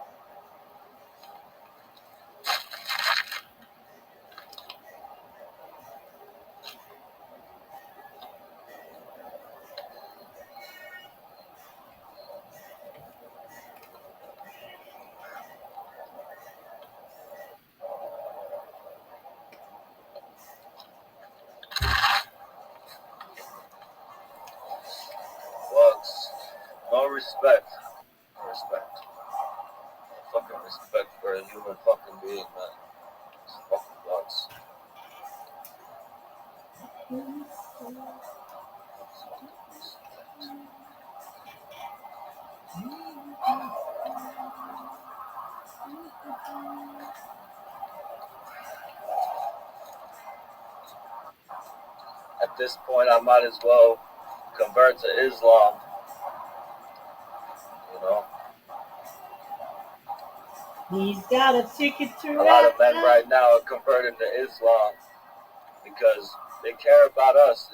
Bugs. No respect. No respect. No fucking respect for a human fucking being, man. It's fucking bugs. At this point, I might as well convert to Islam. You know, He's got a ticket to a lot of men right now are converting to Islam because they care about us.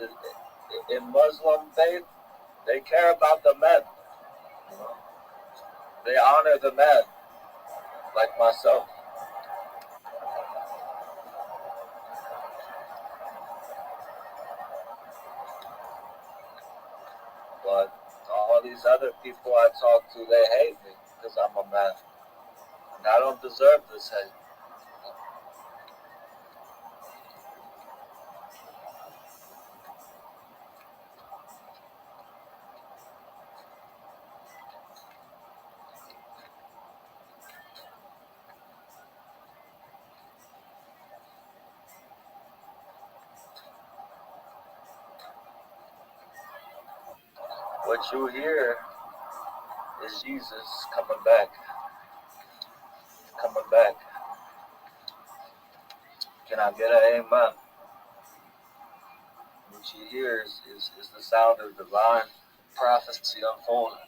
In Muslim faith, they care about the men. You know? They honor the men, like myself. But all these other people I talk to, they hate me because I'm a man. And I don't deserve this hate. What you hear is Jesus coming back. Coming back. Can I get an amen? What you hear is the sound of divine prophecy unfolding.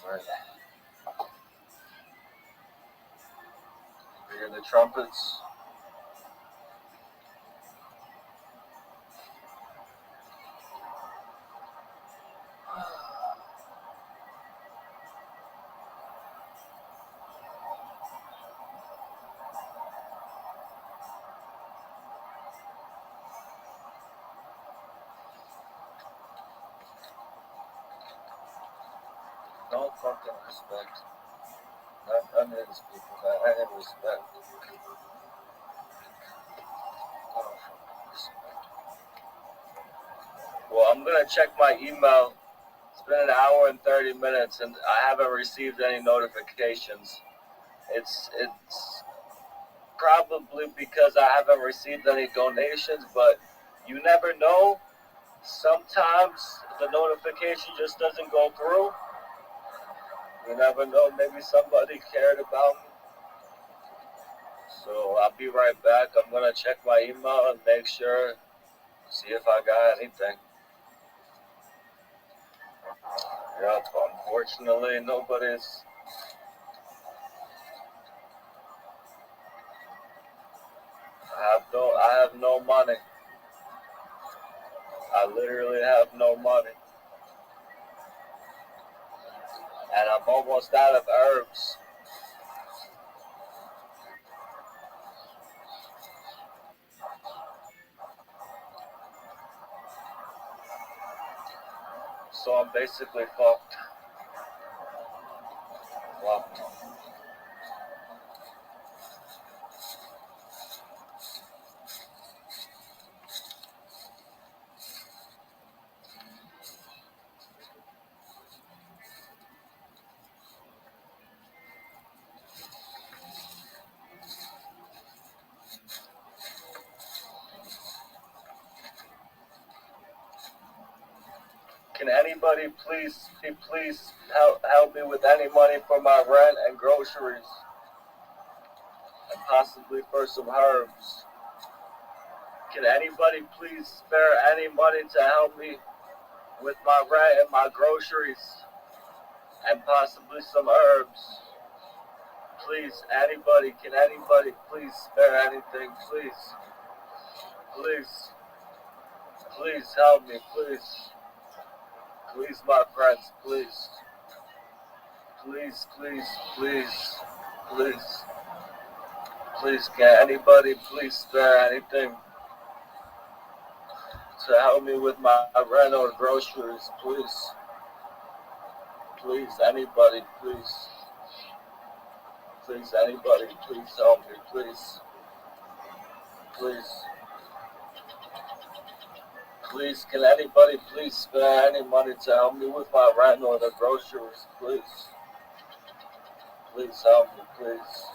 Alright. You hear the trumpets? No fucking respect. None of these people got any respect. No fucking respect. Well, I'm gonna check my email. It's been an hour and 30 minutes and I haven't received any notifications. It's probably because I haven't received any donations, but you never know. Sometimes the notification just doesn't go through. You never know, maybe somebody cared about me. So I'll be right back. I'm gonna check my email and make sure, see if I got anything. Yep, unfortunately nobody's. I have no money. I literally have no money. And I'm almost out of herbs. So I'm basically fucked. Fucked. Can anybody please help me with any money for my rent and groceries? And possibly for some herbs. Can anybody please spare any money to help me with my rent and my groceries and possibly some herbs? Please, anybody, can anybody please spare anything? Please, please, please help me, please. Please, my friends, please. Please, please, please, please. Please, can anybody please spare anything to help me with my rent or groceries? Please, please, anybody, please. Please, anybody, please help me, please. Please. Please, can anybody please spare any money to help me with my rent or the groceries? Please. Please help me, please.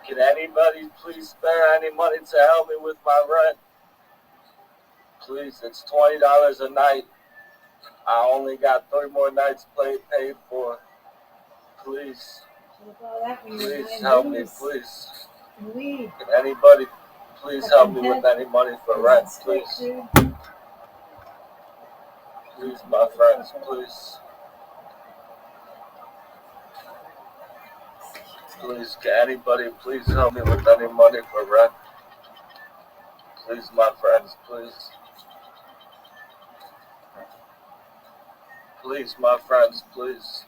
Can anybody please spare any money to help me with my rent? Please, it's $20 a night. I only got 3 more nights paid for. Please. Please help me, please. Can anybody please help me with any money for rent, please? Please, my friends, please. Please, can anybody please help me with any money for rent? Please, my friends, please. Please, my friends, please.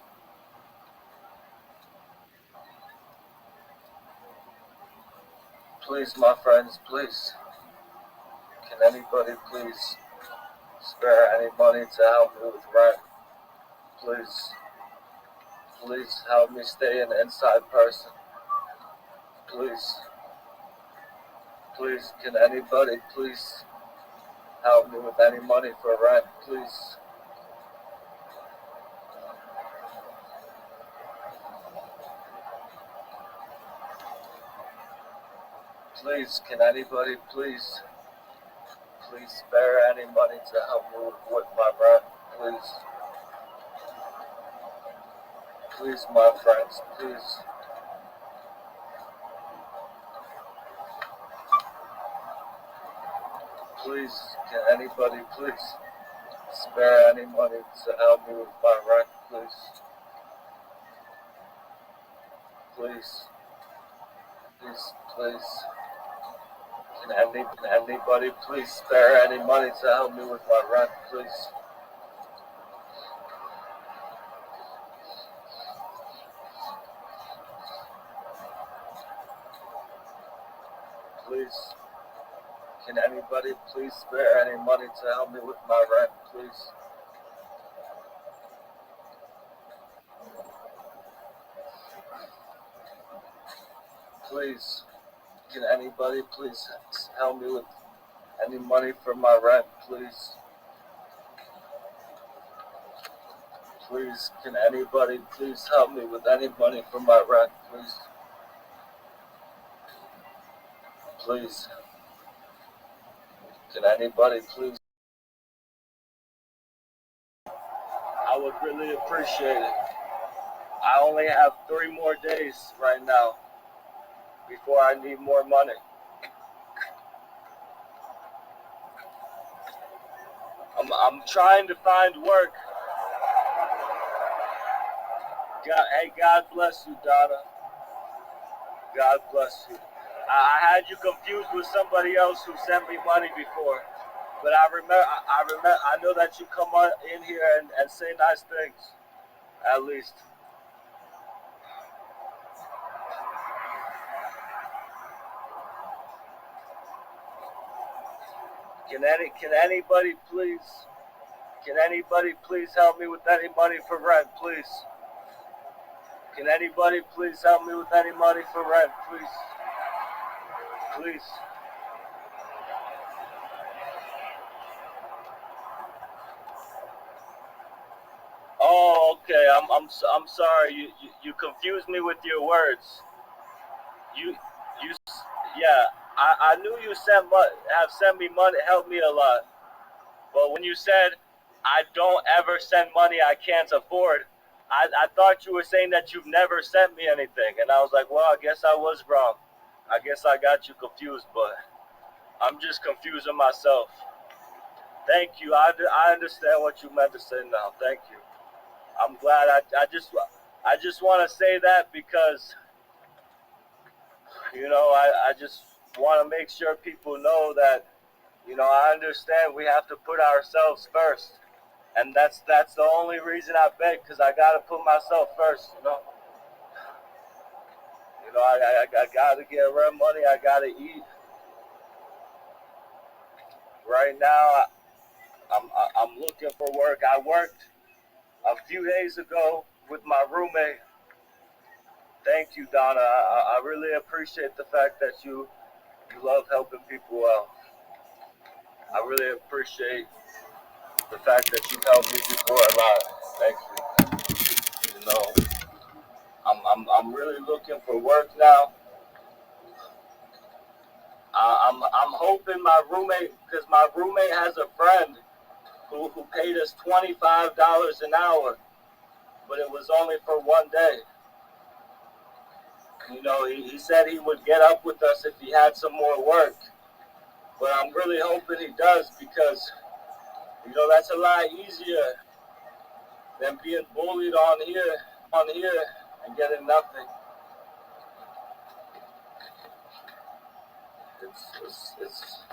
Please, my friends, please. Can anybody please spare any money to help me with rent? Please. Please help me stay an inside person. Please. Please, can anybody please help me with any money for rent? Please. Please, can anybody please spare any money to help me with my rent? Please. Please, my friends, please. Please, can anybody please spare any money to help me with my rent? Please. Please. Please, please. Can anybody please spare any money to help me with my rent? Please. Please. Can anybody please spare any money to help me with my rent? Please. Please. Can anybody please help me with any money for my rent? Please. Please. Can anybody please help me with any money for my rent? Please. Please. Can anybody please? I would really appreciate it. I only have 3 more days right now before I need more money. I'm trying to find work. Hey, God bless you, Donna. God bless you. I had you confused with somebody else who sent me money before, but I know that you come on in here and say nice things, at least. Can anybody please help me with any money for rent, please? Can anybody please help me with any money for rent, please? Please. Oh, okay. I'm sorry. You confused me with your words. You yeah. I knew you have sent me money, helped me a lot. But when you said I don't ever send money I can't afford, I thought you were saying that you've never sent me anything, and I was like, well, I guess I was wrong. I guess I got you confused, but I'm just confusing myself. Thank you. I understand what you meant to say now. Thank you. I'm glad. I just want to say that because I just want to make sure people know that I understand we have to put ourselves first, and that's the only reason I beg, because I gotta put myself first. I gotta get rent money. I gotta eat. Right now, I'm looking for work. I worked a few days ago with my roommate. Thank you, Donna. I really appreciate the fact that you love helping people out. I really appreciate the fact that you've helped me before a lot. Thank you. I'm really looking for work now. I'm hoping my roommate, because my roommate has a friend who paid us $25 an hour, but it was only for one day. He said he would get up with us if he had some more work, but I'm really hoping he does, because that's a lot easier than being bullied on here and getting nothing. It's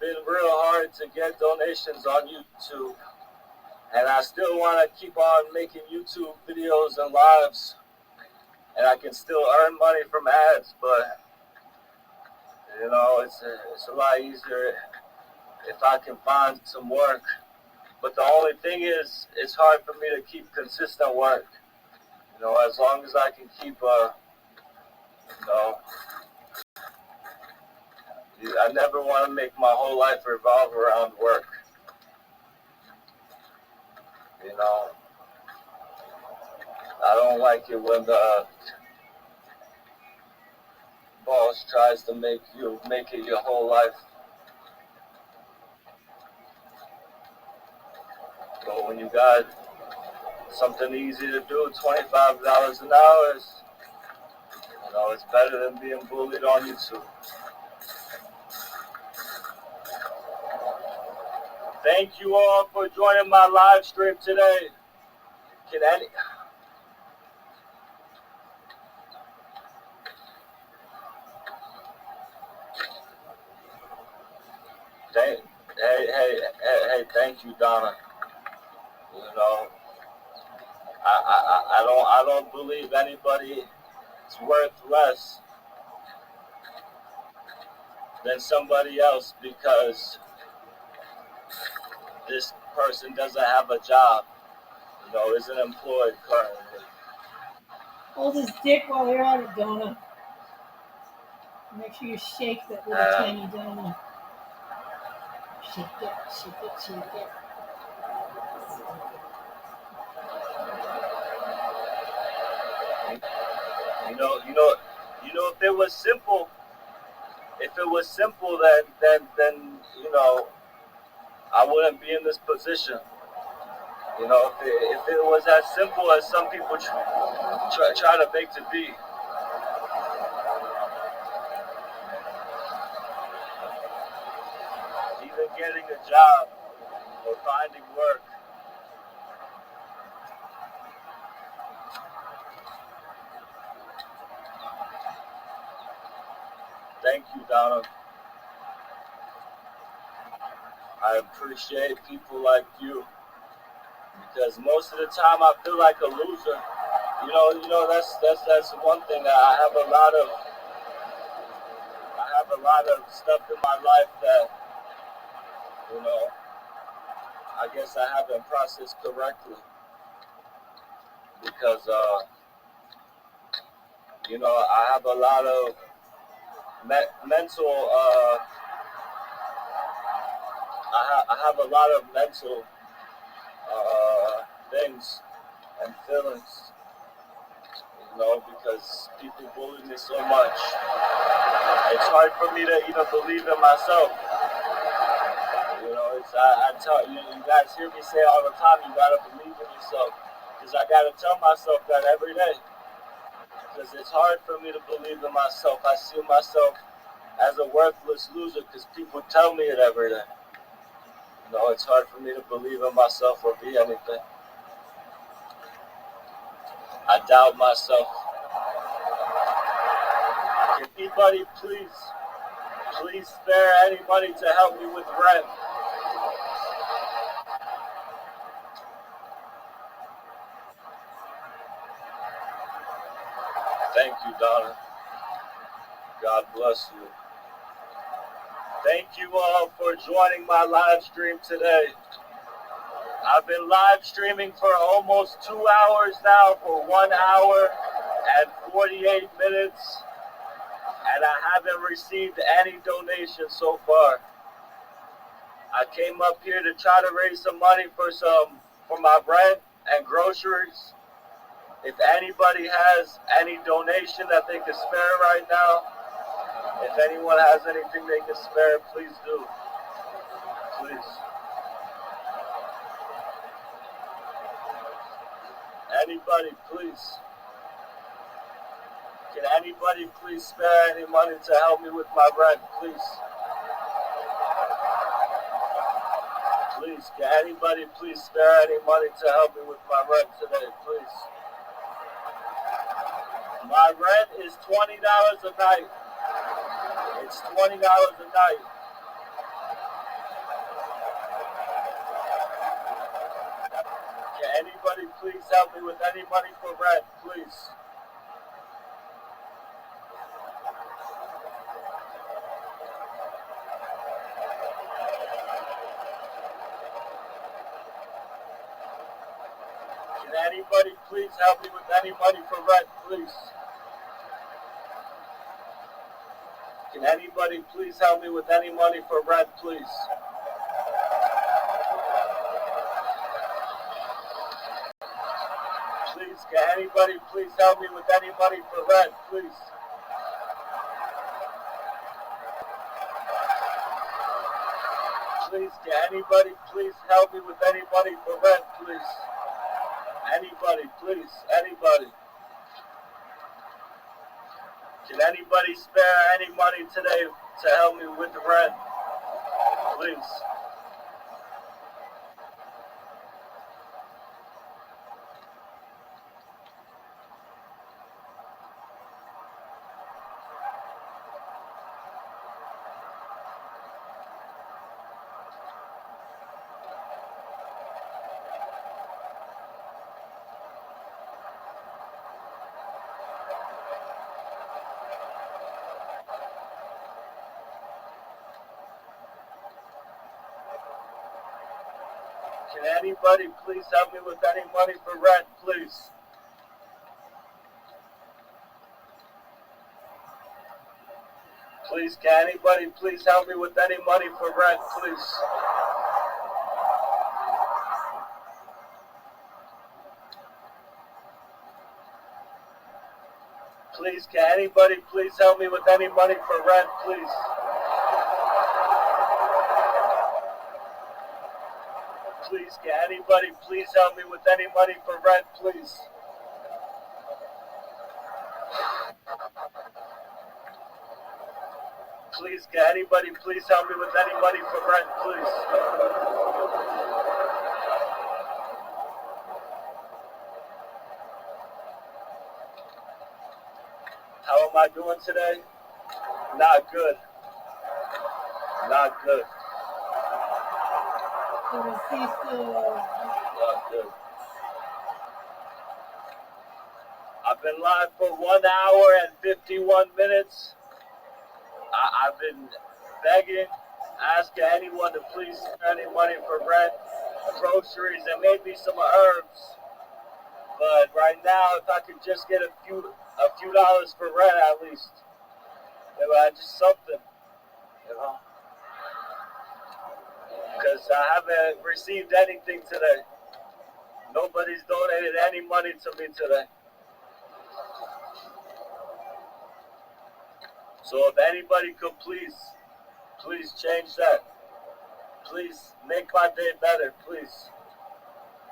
been real hard to get donations on YouTube, and I still want to keep on making YouTube videos and lives, and I can still earn money from ads, but it's a lot easier if I can find some work. But the only thing is, it's hard for me to keep consistent work. As long as I can keep, you know, I never want to make my whole life revolve around work. I don't like it when the boss tries to make it your whole life. But when you got something easy to do, $25 an hour, it's better than being bullied on YouTube. Thank you all for joining my live stream today. Can any thank, thank you, Donna. You know, I don't believe anybody is worth less than somebody else because this person doesn't have a job, isn't employed currently. Hold his dick while you're at it, Donna. Make sure you shake that little tiny donut. Shake it, shake it, shake it. If it was simple, then I wouldn't be in this position. If it was as simple as some people try to make to be. Even getting a job or finding work. Thank you, Donna. I appreciate people like you because most of the time I feel like a loser. That's one thing. I have a lot of stuff in my life that you know I guess I haven't processed correctly because I have a lot of mental. I have a lot of mental things and feelings, because people bully me so much. It's hard for me to even believe in myself. I tell you guys hear me say all the time, you gotta believe in yourself, because I gotta tell myself that every day. Because because it's hard for me to believe in myself. I see myself as a worthless loser because people tell me it every day. You know, it's hard for me to believe in myself or be anything. I doubt myself. Can anybody please spare any money to help me with rent? Thank you, Donna. God bless you. Thank you all for joining my live stream today. I've been live streaming for almost 2 hours now, for 1 hour and 48 minutes, and I haven't received any donations so far. I came up here to try to raise some money for my rent and groceries. If anybody has any donation that they can spare right now, if anyone has anything they can spare, please do. Please. Anybody, please. Can anybody please spare any money to help me with my rent, please? Please, can anybody please spare any money to help me with my rent today, please? My rent is $20 a night. It's $20 a night. Can anybody please help me with any money for rent, please? Can anybody please help me with any money for rent, please? Can anybody please help me with any money for rent, please? Please, can anybody please help me with any money for rent, please? Please, can anybody please help me with any money for rent, please? Anybody, please, anybody. Can anybody spare any money today to help me with the rent? Please. Can anybody please help me with any money for rent, please? Please, can anybody please help me with any money for rent, please? Please, can anybody please help me with any money for rent, please? Please, can anybody please help me with any money for rent, please? Please, can anybody please help me with any money for rent, please? How am I doing today? Not good. Not good. Not good. I've been live for 1 hour and 51 minutes. I've been begging, asking anyone to please spare any money for rent, groceries, and maybe some herbs. But right now, if I could just get a few dollars for rent at least, just something, you know. Because I haven't received anything today. Nobody's donated any money to me today. So if anybody could please change that. Please make my day better, please.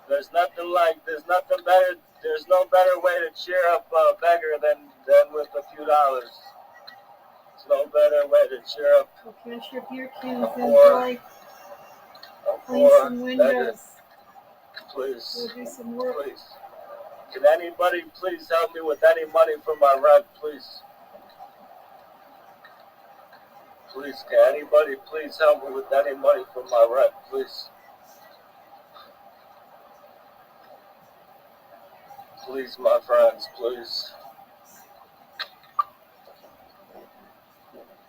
There's nothing better there's no better way to cheer up a beggar than with a few dollars. There's no better way to cheer up Go cash your beer cans a then, poor, boy. a Clean poor some beggar. windows. Please, Go do some work. please. Can anybody please help me with any money for my rent, please? Please, can anybody please help me with any money for my rent, please? Please, my friends, please.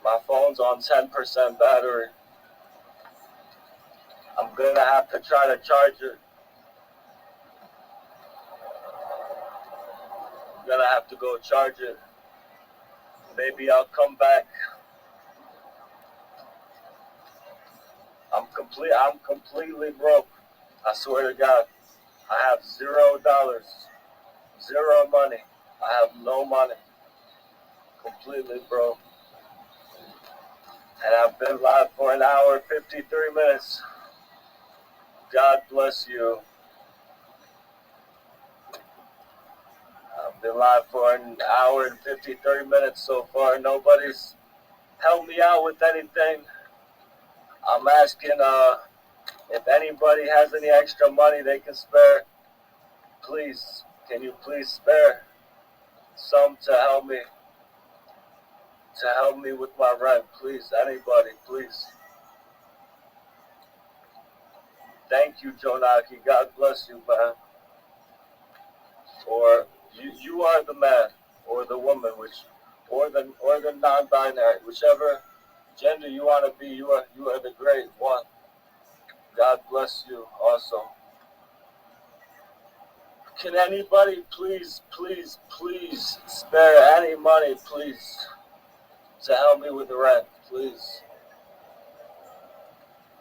My phone's on 10% battery. I'm gonna have to try to charge it. I'm gonna have to go charge it. Maybe I'll come back. I'm completely broke. I swear to God. I have $0. Zero money. I have no money. Completely broke. And I've been live for an hour and 53 minutes. God bless you. I've been live for an hour and 53 minutes so far. Nobody's helped me out with anything. I'm asking if anybody has any extra money they can spare. Please, can you please spare some to help me with my rent? Please, anybody, please. Thank you, Jonaki. God bless you, man. Or you are the man, or the woman, or the non-binary, whichever gender you want to be. You are the great one. God bless you. Also, can anybody please spare any money, please, to help me with the rent, please?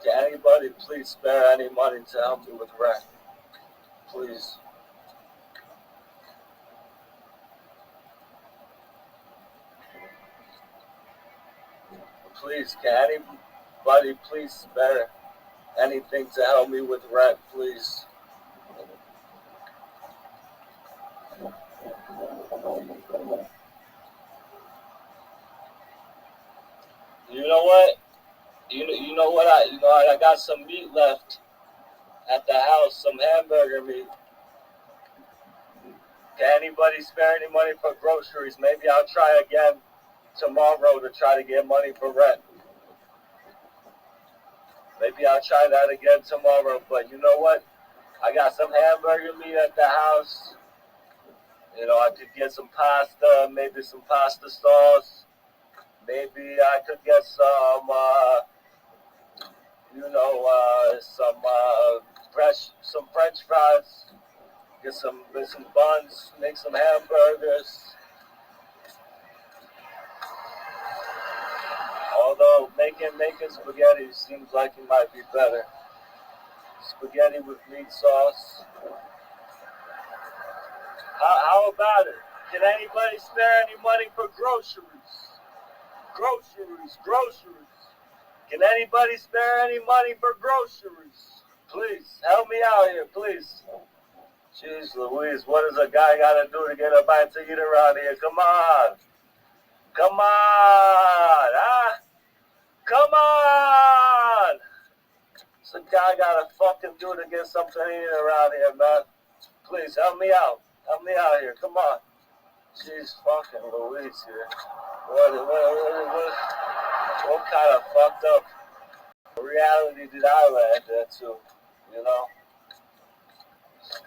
Can anybody please spare any money to help me with rent, please? Please, can anybody please spare anything to help me with rent, please? You know what? You know what? I got some meat left at the house, some hamburger meat. Can anybody spare any money for groceries? Maybe I'll try again tomorrow to try to get money for rent. Maybe I'll try that again tomorrow. But you know what? I got some hamburger meat at the house. You know, I could get some pasta, maybe some pasta sauce. Maybe I could get some, some French fries. Get some buns, make some hamburgers. Although making spaghetti seems like it might be better. Spaghetti with meat sauce. How about it? Can anybody spare any money for groceries? Groceries. Can anybody spare any money for groceries? Please, help me out here, please. Jeez Louise, what does a guy gotta do to get a bite to eat around here? Come on, huh? Come on! What's a guy gotta fucking do to get something to eat around here, man? Please, help me out. Help me out here, come on. Jeez fucking Louise here. What kind of fucked up reality did I land into, you know?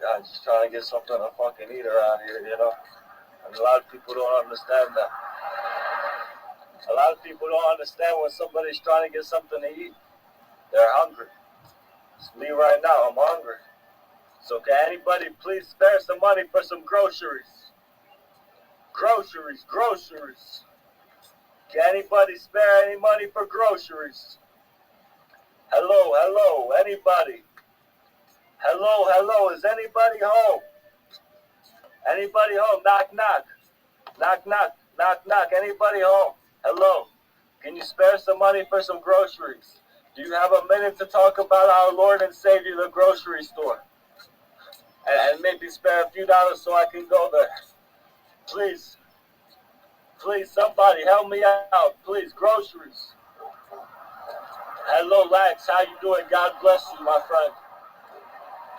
God, just trying to get something to fucking eat around here, you know? And a lot of people don't understand that. A lot of people don't understand when somebody's trying to get something to eat. They're hungry. It's me right now, I'm hungry. So can anybody please spare some money for some groceries? Groceries. Can anybody spare any money for groceries? Hello, anybody? Hello, is anybody home? Anybody home? Knock. Anybody home? Hello. Can you spare some money for some groceries? Do you have a minute to talk about our Lord and Savior, the grocery store? and maybe spare a few dollars so I can go there. Please, somebody help me out. Please, groceries. Hello, Lax. How you doing? God bless you, my friend.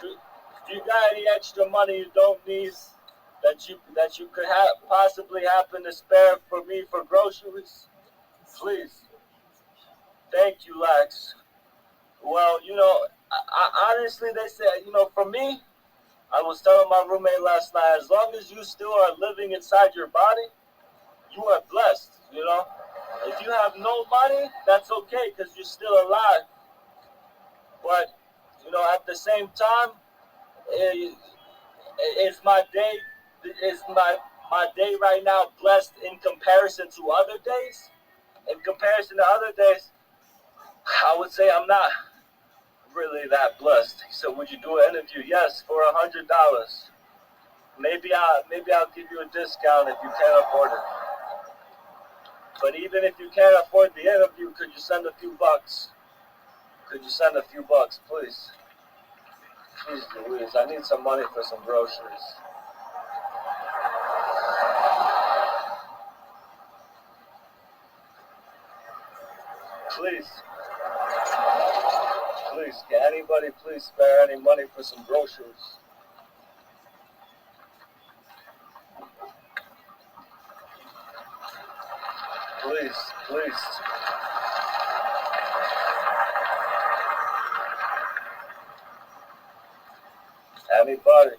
Do you got any extra money you don't need that you could possibly happen to spare for me for groceries? Please. Thank you, Lax. Well, I honestly, they said, for me, I was telling my roommate last night, as long as you still are living inside your body, you are blessed, If you have no money, that's okay because you're still alive. But, at the same time, it, it's my day, my day right now blessed in comparison to other days. In comparison to other days, I would say I'm not really that blessed. He said, "Would you do an interview?" Yes, for $100. Maybe I'll give you a discount if you can't afford it. But even if you can't afford the interview, could you send a few bucks? Could you send a few bucks, please? Please, Louise, I need some money for some groceries. Please, can anybody please spare any money for some groceries? Please. Anybody?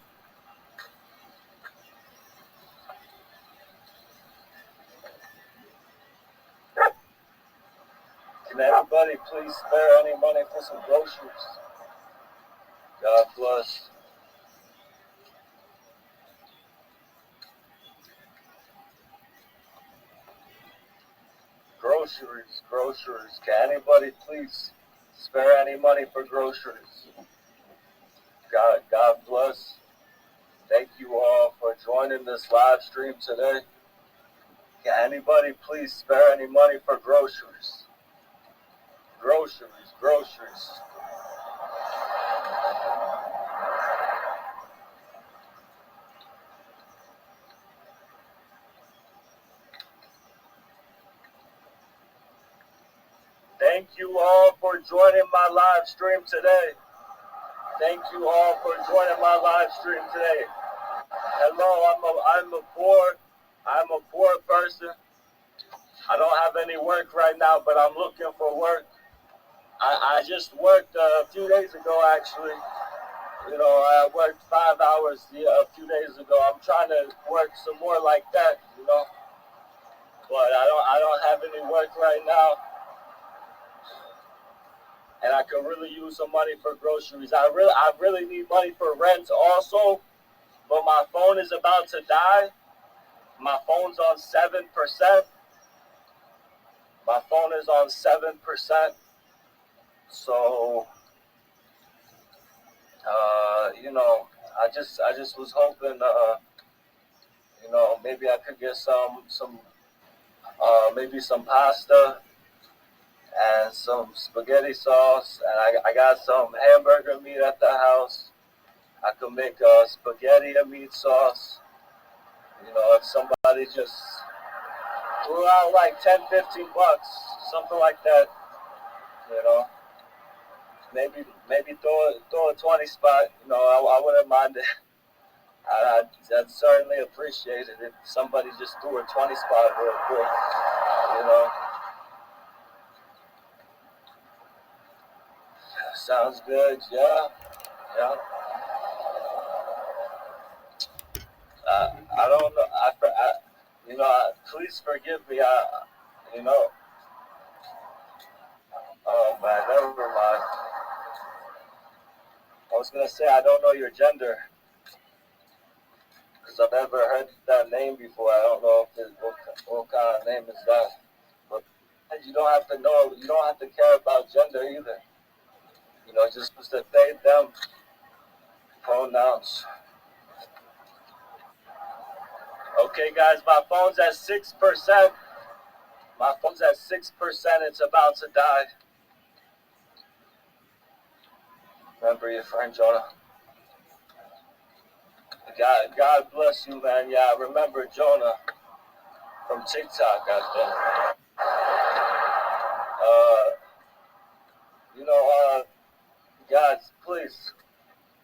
Can anybody please spare any money for some groceries? God bless. Groceries. Can anybody please spare any money for groceries? God bless. Thank you all for joining this live stream today. Can anybody please spare any money for groceries? Groceries. Thank you all for joining my live stream today. Hello, I'm a poor person. I don't have any work right now, but I'm looking for work. I just worked a few days ago, actually. I worked 5 hours a few days ago. I'm trying to work some more like that, But I don't have any work right now. And I could really use some money for groceries. I really need money for rent also. But my phone is about to die. My phone's on 7%. My phone is on 7%. So, I just was hoping, maybe I could get maybe some pasta and some spaghetti sauce. And I got some hamburger meat at the house. I could make a spaghetti and meat sauce. If somebody just threw out like 10, 15 bucks, something like that, maybe throw a 20 spot, I wouldn't mind it. I'd certainly appreciate it if somebody just threw a 20 spot real quick, Sounds good, yeah. I don't know. Please forgive me. You know, oh man, never mind. I was gonna say I don't know your gender because I've never heard that name before. I don't know if what kind of name is that. But you don't have to know. You don't have to care about gender either. Just to they them pronouns. Okay, guys, my phone's at 6%. My phone's at 6%. It's about to die. Remember your friend Jonah. God bless you, man. Yeah, I remember Jonah from TikTok, I think. Guys, please.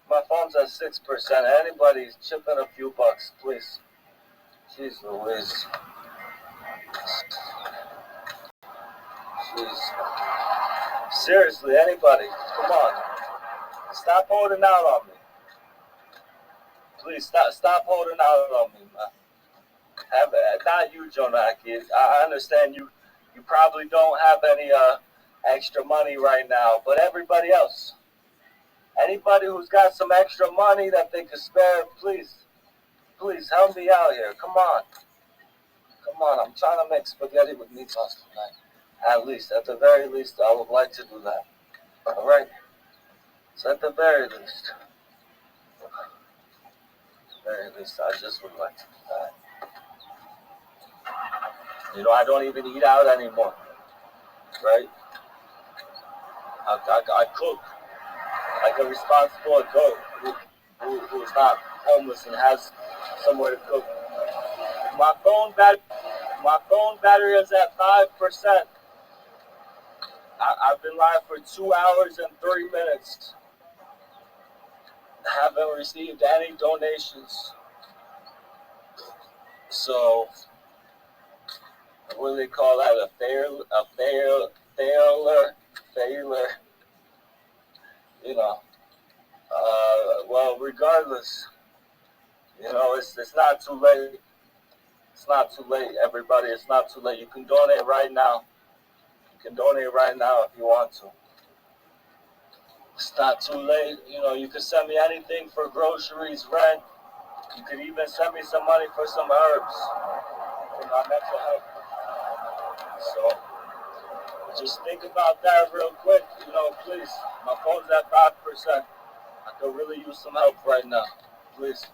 My phone's at 6%. Anybody chipping a few bucks, please. Jeez Louise. Jeez. Seriously, anybody, come on. Stop holding out on me. Please, stop holding out on me, man. Not you, Jonaki. I understand you probably don't have any extra money right now, but everybody else. Anybody who's got some extra money that they could spare, please help me out here. Come on. Come on, I'm trying to make spaghetti with meatballs tonight. At least, at the very least, I would like to do that. All right? So at the very least, I just would like to do that. I don't even eat out anymore, right? I cook like a responsible adult who's not homeless and has somewhere to cook. My phone battery is at 5%. I've been live for 2 hours and 3 minutes. Haven't received any donations. So, what do they call that? A failure. Well, regardless, it's not too late. It's not too late, everybody. It's not too late. You can donate right now. You can donate right now if you want to. It's not too late. You can send me anything for groceries, rent. You could even send me some money for some herbs for my mental health. So just think about that real quick. Please. My phone's at 5%. I could really use some help right now. Please.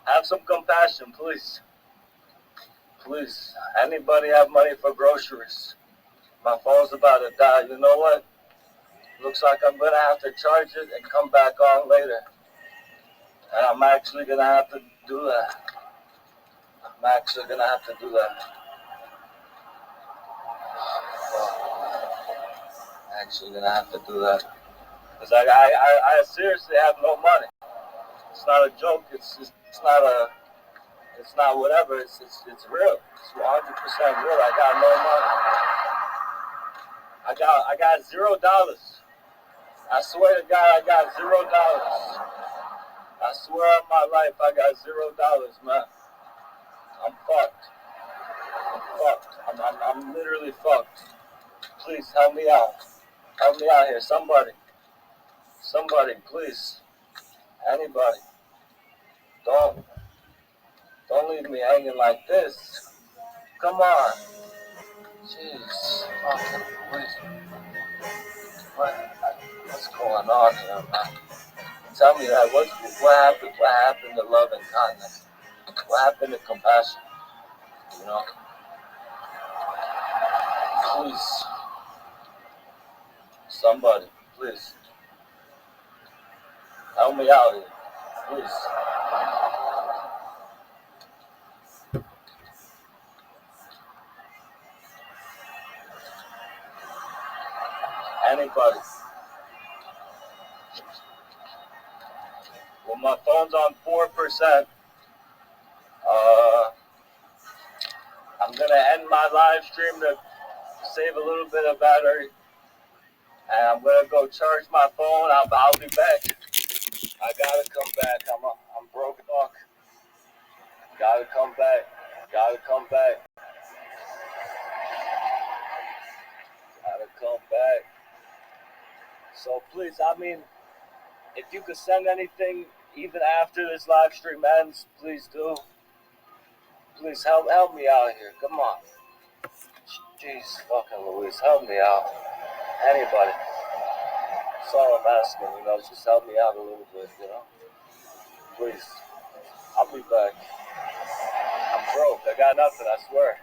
Have some compassion, please. Please. Anybody have money for groceries? My phone's about to die. You know what? Looks like I'm going to have to charge it and come back on later. And I'm actually going to have to do that. I'm actually going to have to do that. I'm actually going to have to do that. Because I seriously have no money. It's not a joke. It's not whatever. It's real. It's 100% real. I got no money. I got $0. I swear to God, I got $0. I swear on my life, I got $0, man. I'm fucked. I'm literally fucked. Please help me out. Help me out here. Somebody, please. Anybody. Don't leave me hanging like this. Come on. Jeez. Fucking what's going on here, man? Tell me that. What happened to love and kindness? What happened to compassion? Please. Somebody, please. Help me out here. Please. Anybody. Well, my phone's on 4%. I'm gonna end my live stream to save a little bit of battery, and I'm gonna go charge my phone. I'll be back. I gotta come back. I'm broke fuck. Gotta come back. Gotta come back. Gotta come back. So please, if you could send anything even after this live stream ends, please do. Please help me out here. Come on. Jeez fucking Louise, help me out. Anybody. That's all I'm asking, just help me out a little bit, Please. I'll be back. I'm broke. I got nothing, I swear.